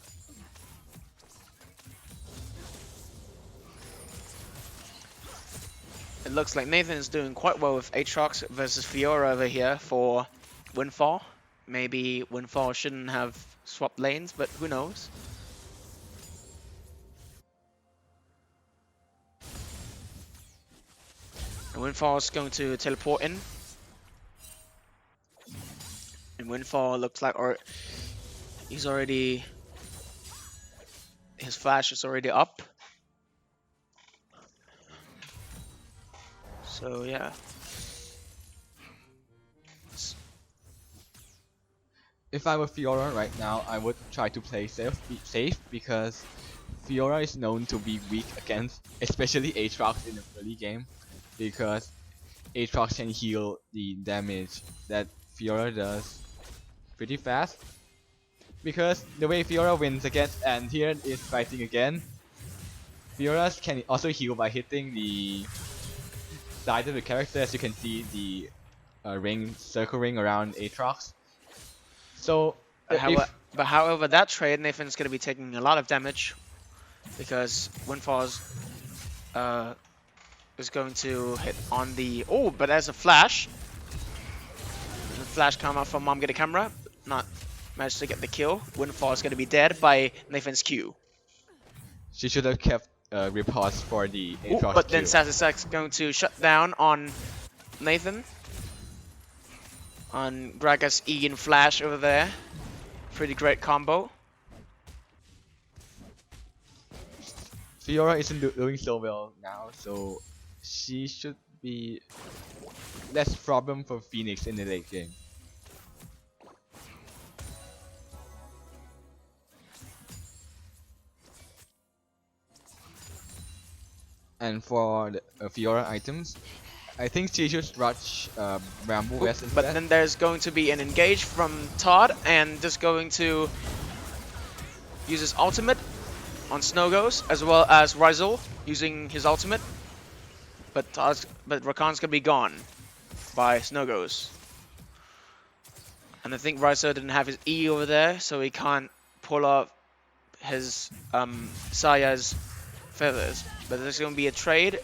It looks like Nathan is doing quite well with Aatrox versus Fiora over here for Windfall. Maybe Windfall shouldn't have swapped lanes, but who knows? And Windfall is going to teleport in. And Windfall looks like, or he's already, his flash is already up. So yeah. If I were Fiora right now, I would try to play safe because Fiora is known to be weak against, especially Aatrox in the early game, because Aatrox can heal the damage that Fiora does pretty fast. Because the way Fiora wins against Antier is fighting again, Fiora can also heal by hitting the side of the character, as you can see the circle ring around Aatrox. So, But however, that trade, Nathan's going to be taking a lot of damage because Windfall is going to hit on the... Oh, but there's a flash. The flash come out from Mom Get a Camera. Not managed to get the kill. Windfall is going to be dead by Nathan's Q. she should have kept riposte for the Aatrox But then Q. Sasasak's going to shut down on Nathan. On Gragas E and Flash over there. Pretty great combo. Fiora isn't doing so well now, so she should be less problem for Phoenix in the late game. And for the Fiora items, I think she should rush Bamboo West instead. But then there's going to be an engage from Todd and just going to use his ultimate on Snowghost as well as Rizal using his ultimate. But Rakan's gonna be gone by Snowghost. And I think Rizal didn't have his E over there, so he can't pull off his Saya's feathers. But there's gonna be a trade.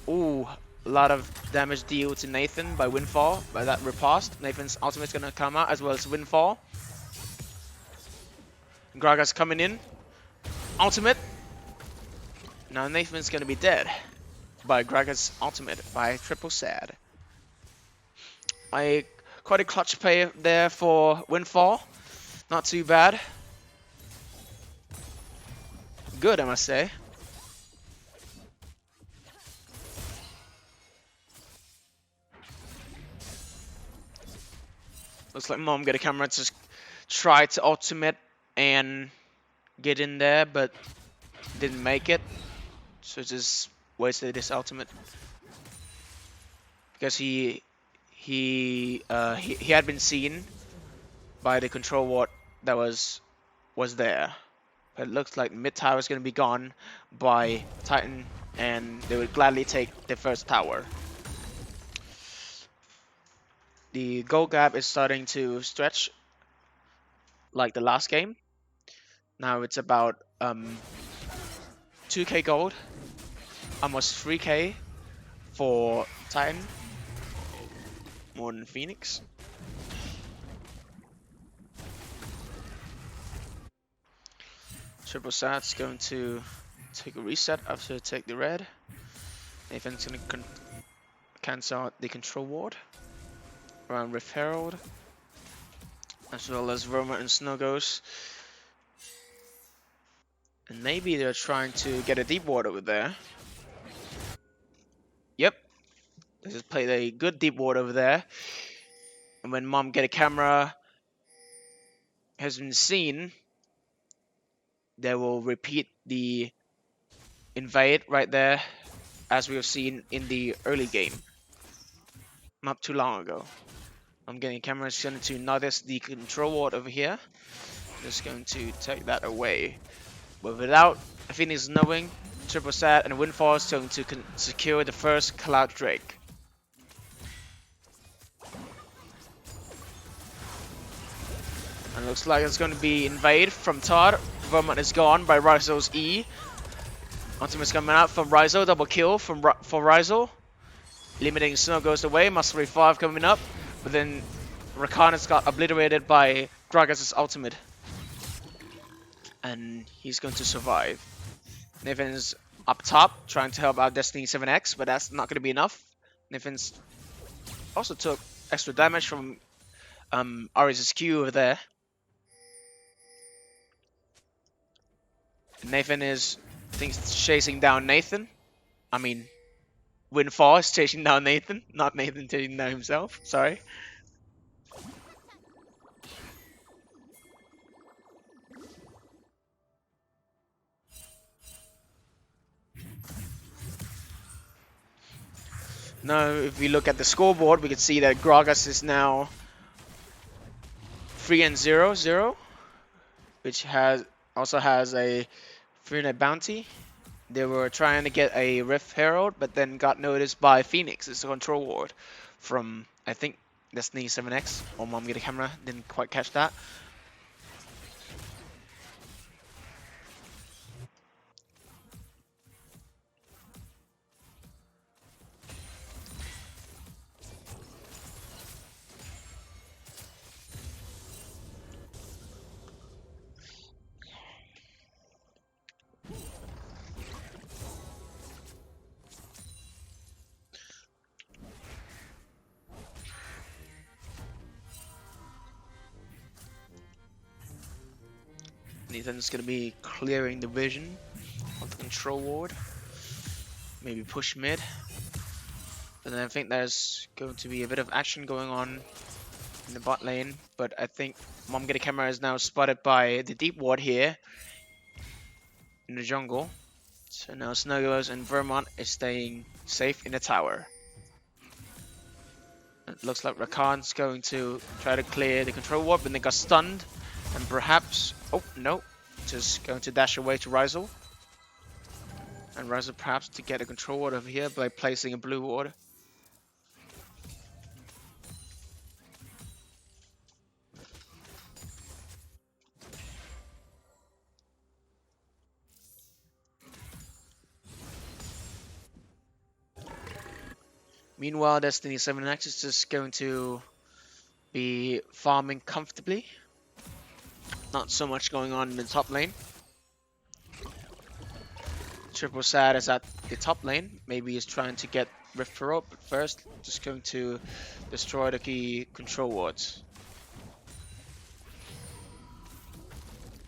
Ooh. A lot of damage deal to Nathan by Windfall, by that riposte. Nathan's ultimate's gonna come out as well as Windfall. Gragas coming in. Ultimate. Now Nathan's gonna be dead by Gragas' ultimate by Triple Sad. Quite a clutch play there for Windfall. Not too bad. Good, I must say. Looks like Mom Get a Camera to try to ultimate and get in there, but didn't make it. So just wasted his ultimate because he had been seen by the control ward that was there. But it looks like mid tower is going to be gone by Titan, and they would gladly take the first tower. The gold gap is starting to stretch like the last game. Now it's about 2k gold, almost 3k for Titan, more than Phoenix. Triple Sat's going to take a reset after take the red. Nathan's going to cancel out the control ward around Rift Herald, as well as Roma and Snowghost. And maybe they're trying to get a deep ward over there. Yep. They just played a good deep ward over there. And when Mom Get a Camera has been seen, they will repeat the invade right there, as we have seen in the early game. not too long ago. I'm getting camera is going to notice the control ward over here. Just going to take that away. But without Phoenix knowing, Triple Sat and Windfall is going to secure the first Cloud Drake. And it looks like it's going to be invade from Todd. Vermont is gone by Ryzel's E. Ultimate's coming out from Ryzel, double kill for Ryzel. Limiting Snow goes away, Mastery 5 coming up. But then Rakan's got obliterated by Gragas' ultimate. And he's going to survive. Nathan's up top, trying to help out Destiny 7X, but that's not going to be enough. Nathan's also took extra damage from Ares' Q over there. Nathan is, I think, chasing down Nathan. I mean, Windfall is chasing down Nathan, not Nathan chasing down himself. Sorry. Now, if we look at the scoreboard, we can see that Gragas is now 3-0-0, which also has a 3-net bounty. They were trying to get a Rift Herald, but then got noticed by Phoenix. It's a control ward from, I think, Destiny 7X or Mom Get a Camera. Didn't quite catch that. Nathan's gonna be clearing the vision of the control ward. Maybe push mid. And then I think there's going to be a bit of action going on in the bot lane. But I think Mom Get a Camera is now spotted by the deep ward here in the jungle. So now Snuggles and Vermont is staying safe in the tower. It looks like Rakan's going to try to clear the control ward, but they got stunned. And perhaps, oh no, just going to dash away to Ryzel. And Ryzel perhaps to get a control ward over here by placing a blue ward. Meanwhile, Destiny 7X is just going to be farming comfortably. Not so much going on in the top lane. Triple Sad is at the top lane. Maybe he's trying to get Rift Herald, but first just going to destroy the key control wards.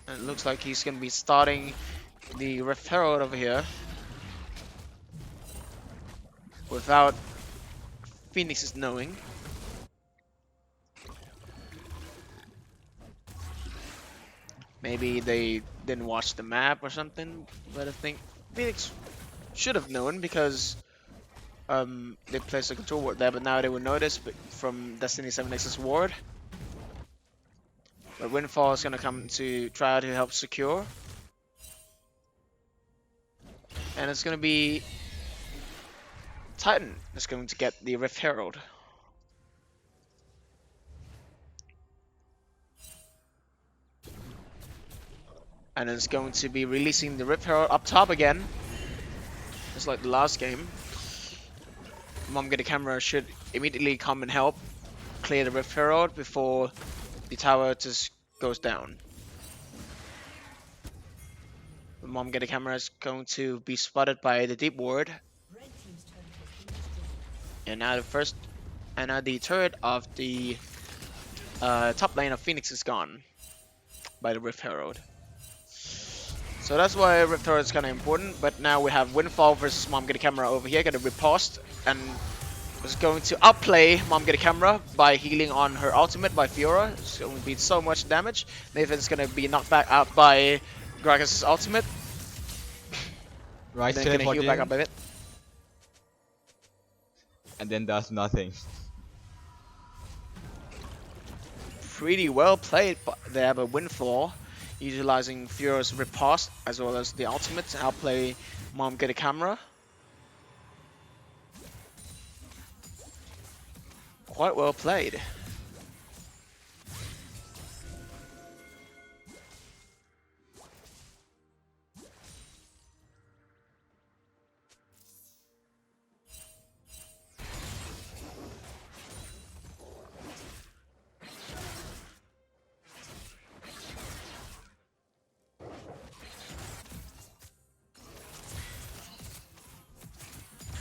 And it looks like he's going to be starting the Rift Herald over here without Phoenix's knowing. Maybe they didn't watch the map or something, but I think Phoenix should have known because they placed a control ward there, but now they will notice from Destiny 7X's ward. But Windfall is going to come to try to help secure. And it's going to be Titan that's going to get the Rift Herald. And it's going to be releasing the Rift Herald up top again. Just like the last game. Mom Get a Camera should immediately come and help clear the Rift Herald before the tower just goes down. The Mom Get a Camera is going to be spotted by the deep ward. And now the turret of the top lane of Phoenix is gone by the Rift Herald. So that's why Rift Herald is kind of important, but now we have Windfall versus Mom Get a Camera over here, getting riposte, and is going to outplay Mom Get a Camera by healing on her ultimate by Fiora. It's going to be so much damage. Nathan's going to be knocked back out by Gragas' ultimate. Right, then going to heal back up a bit. And then does nothing. pretty well played there by Windfall, utilizing Fiora's riposte as well as the ultimate to outplay Mom Get a Camera. Quite well played.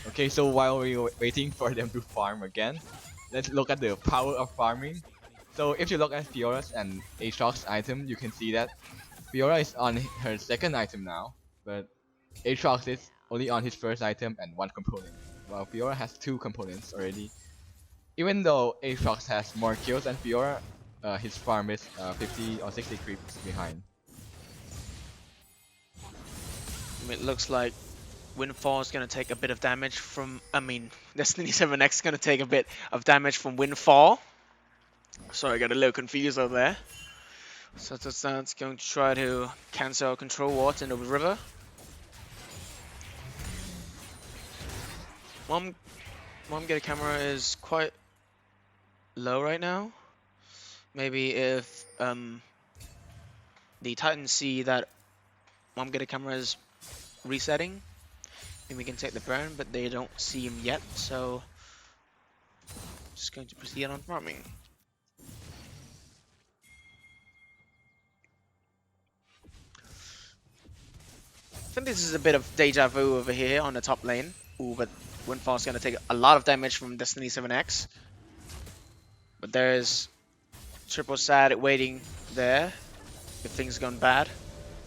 Okay, so while we're waiting for them to farm again, let's look at the power of farming. So if you look at Fiora's and Aatrox's item, you can see that Fiora is on her second item now, but Aatrox is only on his first item and one component, while Fiora has two components already. Even though Aatrox has more kills than Fiora, his farm is 50 or 60 creeps behind. It looks like Windfall is going to take a bit of damage from, Destiny 7X is going to take a bit of damage from Windfall. Sorry, I got a little confused over there. So that's going to try to cancel control wards in the river. Mom Get a Camera is quite low right now. Maybe if the Titans see that Mom Get a Camera is resetting, and we can take the burn, but they don't see him yet, so just going to proceed on farming. I think this is a bit of deja vu over here on the top lane. Ooh, but Windfall's going to take a lot of damage from Destiny 7X. But there's Triple Sad waiting there if things gone bad.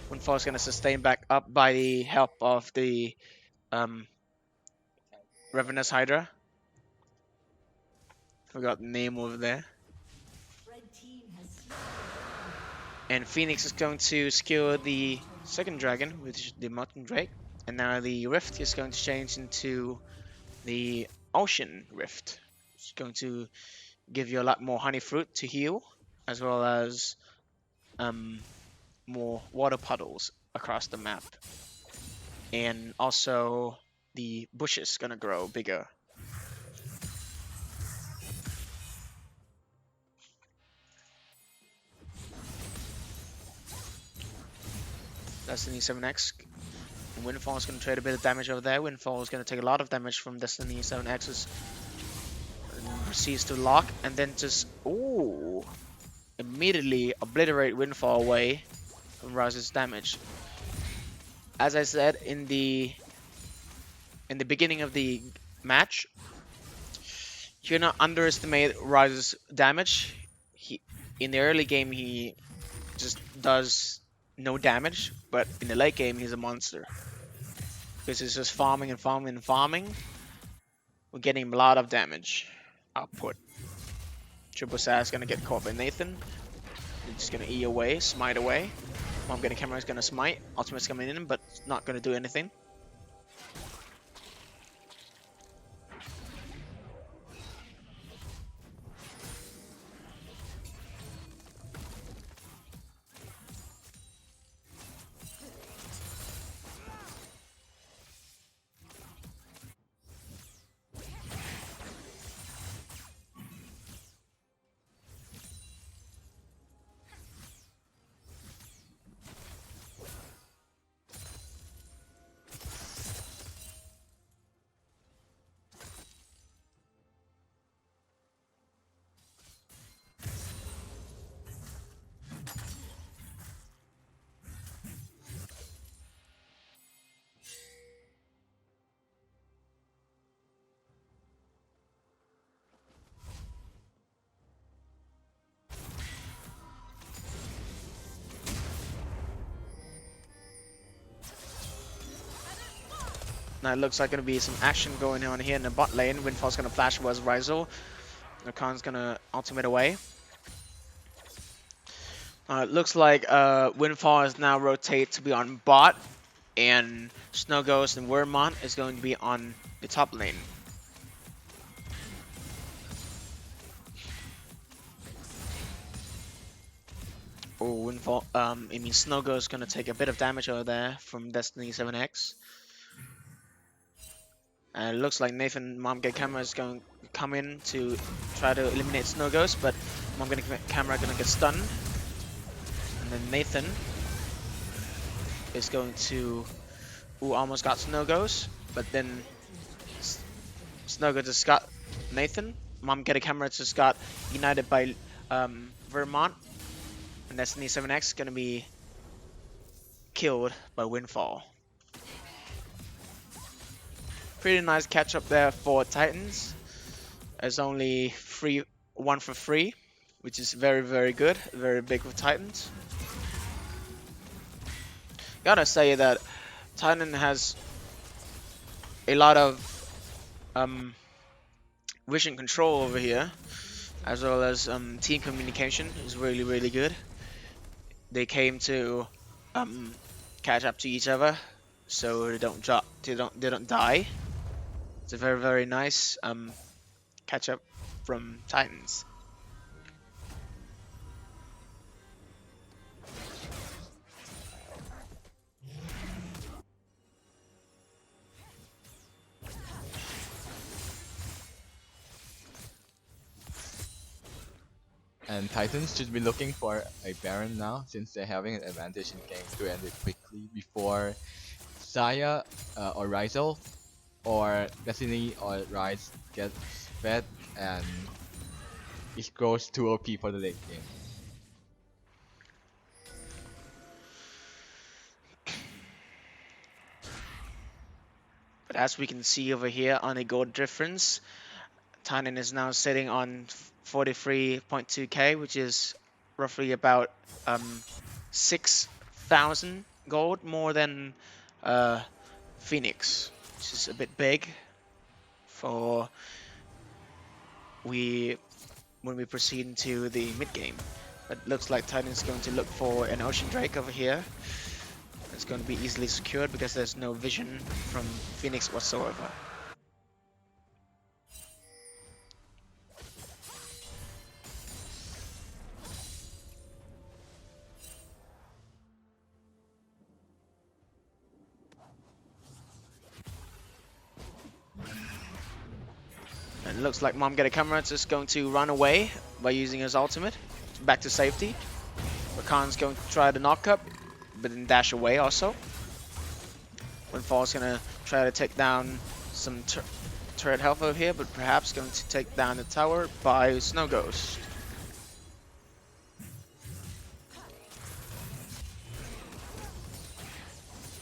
Windfall's going to sustain back up by the help of the Ravenous Hydra. Forgot the name over there. And Phoenix is going to skewer the second dragon, which is the Mountain Drake. And now the Rift is going to change into the Ocean Rift. It's going to give you a lot more honey fruit to heal, as well as more water puddles across the map. And also the bushes gonna grow bigger. Destiny 7X. And Windfall is going to trade a bit of damage over there. Windfall is going to take a lot of damage from Destiny 7X's. Proceeds to lock and then just immediately obliterate Windfall away from Rise's damage. As I said in the beginning of the match, you cannot underestimate Rise's damage. In the early game he just does no damage, but in the late game he's a monster. Because he's just farming and farming and farming. We're getting a lot of damage output. Triple Sass gonna get caught by Nathan. He's just gonna E away, smite away. Mom Get a Camera is gonna smite. Ultimate's coming in, but not gonna do anything. Now it looks like going to be some action going on here in the bot lane. Windfall's going to flash was Rizal. Khan's going to ultimate away. It looks like Windfall is now rotate to be on bot, and Snow Ghost and Wormmont is going to be on the top lane. Oh, Windfall. I mean, Snowgirl's gonna take a bit of damage over there from Destiny 7X. And it looks like Nathan Mom Get Camera is going to come in to try to eliminate Snow Ghost, but Mom Get Camera gonna get stunned. And then Nathan is going to, ooh, almost got Snow Ghost, but then Snow Ghost just got Nathan. Mom Get a Camera just got united by Vermont, and Destiny 7X gonna be killed by Windfall. Pretty nice catch up there for Titans. There's only one for free, which is very, very good. Very big for Titans. Gotta say that Titan has a lot of vision control over here, as well as team communication is really, really good. They came to catch up to each other, so they don't drop, they don't die. It's a very, very nice catch up from Titans. And Titans should be looking for a Baron now, since they're having an advantage in game to end it quickly before Saya or Rizal or Destiny or Rise gets fed and it grows too OP for the late game. But as we can see over here on a gold difference, Titan is now sitting on 43.2k, which is roughly about 6,000 gold more than Phoenix, which is a bit big for when we proceed into the mid game. But looks like Titan's going to look for an Ocean Drake over here. It's going to be easily secured because there's no vision from Phoenix whatsoever. And it looks like Mom Get a Camera is just going to run away by using his ultimate back to safety. Rakan's going to try to knock up, but then dash away also. Windfall's gonna try to take down some turret health over here, but perhaps going to take down the tower by Snow Ghost.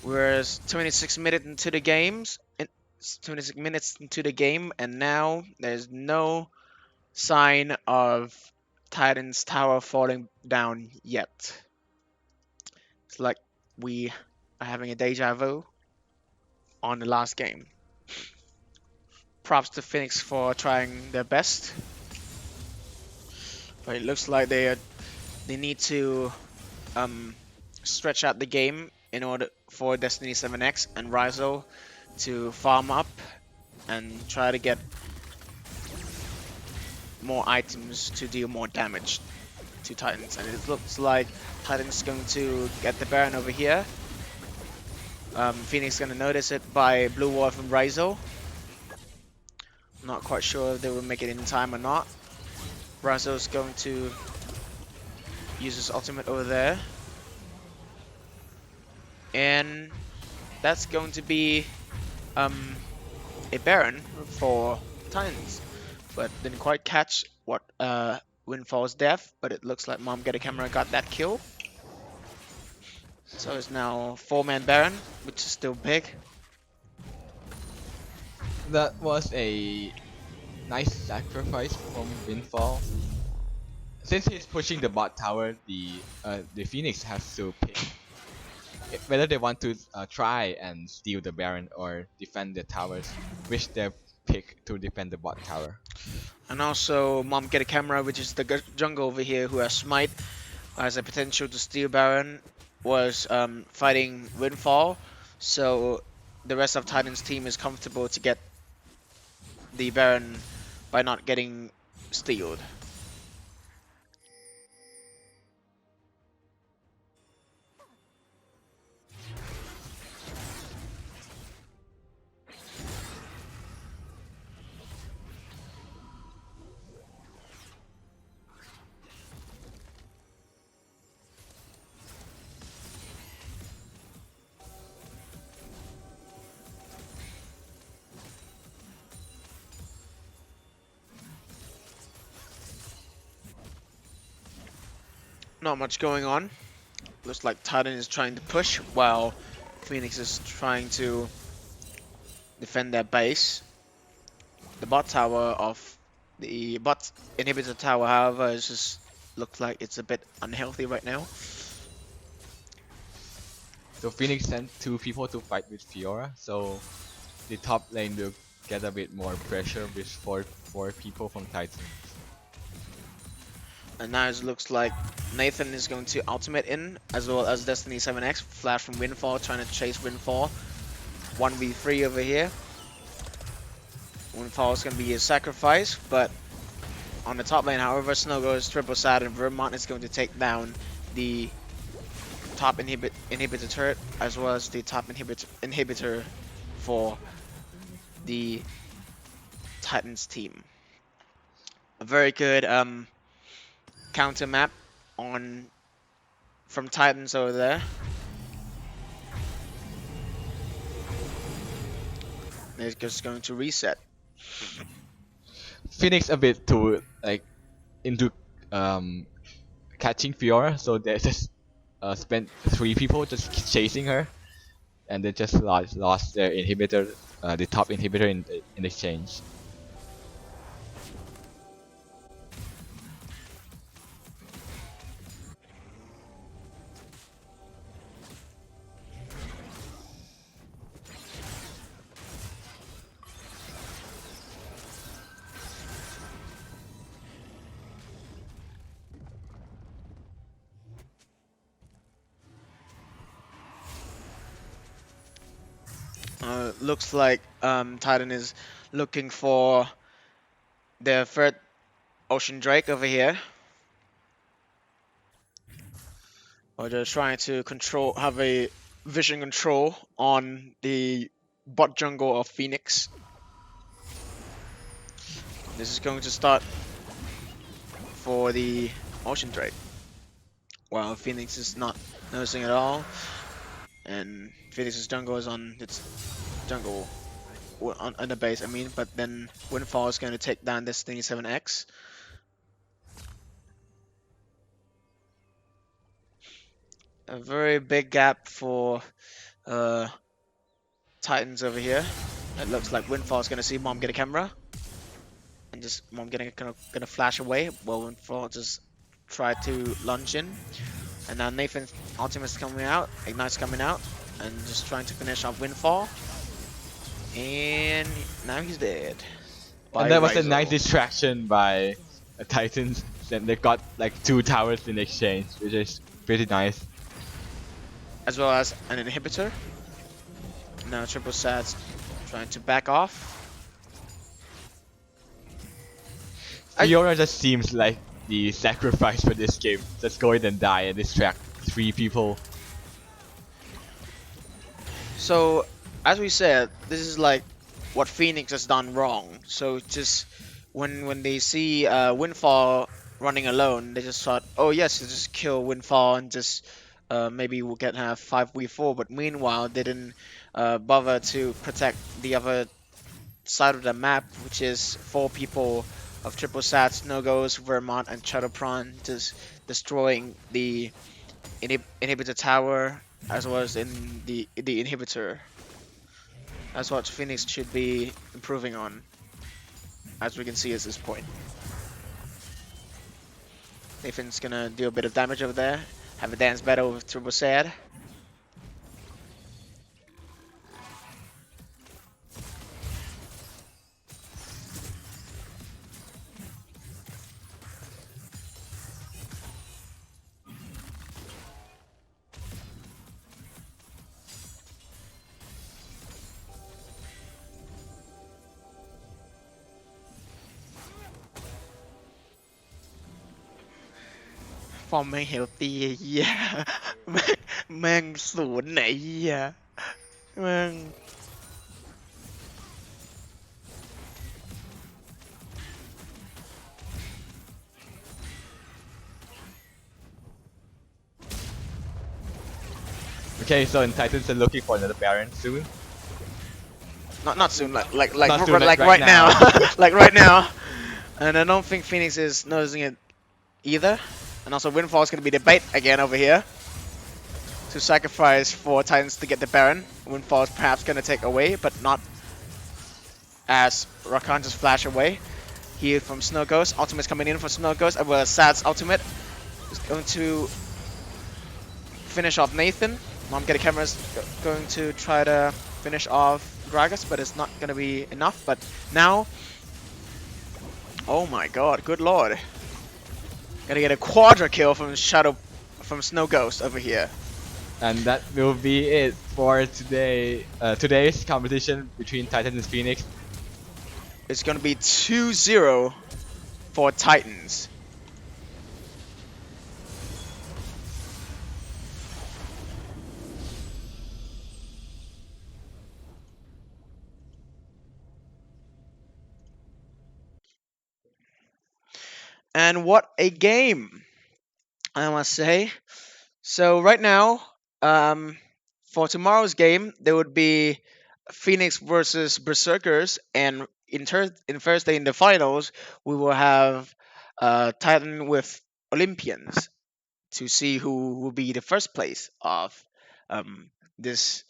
Whereas 26 minutes into the games, 26 minutes into the game, and now there's no sign of Titan's tower falling down yet. It's like we are having a deja vu on the last game. Props to Phoenix for trying their best, but it looks like they need to stretch out the game in order for Destiny 7X and Rizal to farm up and try to get more items to deal more damage to Titans. And it looks like Titans going to get the Baron over here. Phoenix gonna notice it by Blue Wall from Rizal. Not quite sure if they will make it in time or not. Rizal's going to use his ultimate over there. And that's going to be a Baron for Titans. But didn't quite catch what Windfall's death, but it looks like Mom Get a Camera got that kill. So it's now 4-man Baron, which is still big. That was a nice sacrifice from Windfall. Since he's pushing the bot tower, the Phoenix has to pick whether they want to try and steal the Baron or defend the towers, which they pick to defend the bot tower. And also Mom Get a Camera, which is the jungle over here who has Smite, has a potential to steal Baron, was fighting Windfall, so the rest of Titan's team is comfortable to get the Baron by not getting stealed. Not much going on. Looks like Titan is trying to push while Phoenix is trying to defend their base. The bot tower of the bot inhibitor tower, however, is just looks like it's a bit unhealthy right now. So Phoenix sent 2 people to fight with Fiora, so the top lane will get a bit more pressure with four people from Titan. And now it looks like Nathan is going to ultimate in, as well as Destiny 7X, flash from Windfall, trying to chase Windfall. 1v3 over here. Windfall is going to be a sacrifice, but on the top lane, however, Snow goes triple sad, and Vermont is going to take down the top inhibitor turret, as well as the top inhibitor for the Titans team. A very good counter map on from Titans over there. They're just going to reset. Phoenix a bit too like into catching Fiora, so they just spent 3 people just chasing her, and they just lost their inhibitor, the top inhibitor in exchange. Looks like Titan is looking for their third Ocean Drake over here. Or they're trying to have a vision control on the bot jungle of Phoenix. This is going to start for the Ocean Drake. While Phoenix is not noticing at all. And Phoenix's jungle is on its jungle on the base, I mean, but then Windfall is going to take down Destiny 7X. A very big gap for Titans over here. It looks like Windfall is going to see Mom get a camera, and just Mom gonna flash away. Well, Windfall just tried to lunge in, and now Nathan's ultimate is coming out, Ignite's coming out, and just trying to finish off Windfall. And now he's dead. And that was a nice distraction by Titans. Then they got like 2 towers in exchange, which is pretty nice. As well as an inhibitor. Now Triple Sad's trying to back off. Fiora just seems like the sacrifice for this game. Just go in and die and distract 3 people. So, as we said, this is like what Phoenix has done wrong. So just when they see Windfall running alone, they just thought, oh yes, just kill Windfall and just maybe we'll get 5v4. But meanwhile, they didn't bother to protect the other side of the map, which is 4 people of Triple Sats, No-Goes, Vermont, and Shadowprawn, just destroying the inhibitor tower as well as in the inhibitor. That's what Phoenix should be improving on, as we can see at this point. Nathan's gonna do a bit of damage over there, have a dance battle with Turbo Sad.ฟอร์มไม่เฮลตี้ไอ้เหี้ย แม่งศูนย์ไหนเหี้ยแม่ง Okay, so in Titans are looking for another Baron soon. Not soon, Not soon, like right right now. now. Like right now. And I don't think Phoenix is noticing it either. And also Windfall is going to be the bait again over here to sacrifice for Titans to get the Baron. Windfall is perhaps going to take away, but not as Rakan just flash away. Here from Snow Ghost. Ultimate's coming in for Snow Ghost. Well, Sad's ultimate is going to finish off Nathan. Mom Get a Camera's going to try to finish off Gragas, but it's not going to be enough. But now, oh my god, good lord. Gonna get a quadra kill from Snow Ghost over here. And that will be it for today's competition between Titan and Phoenix. It's gonna be 2-0 for Titans. And what a game, I must say. So right now, for tomorrow's game, there would be Phoenix versus Berserkers, and in Thursday in the finals, we will have Titan with Olympians to see who will be the first place of this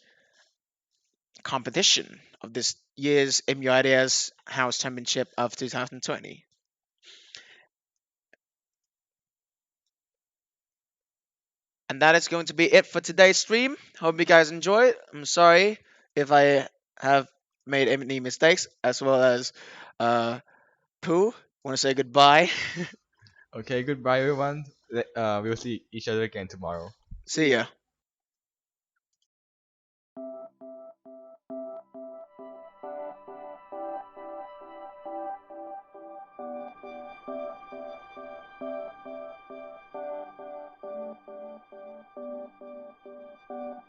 competition of this year's MUIDS House Championship of 2020. And that is going to be it for today's stream. Hope you guys enjoyed. I'm sorry if I have made any mistakes, as well as Pooh. Want to say goodbye? Okay, goodbye everyone. We'll see each other again tomorrow. See ya.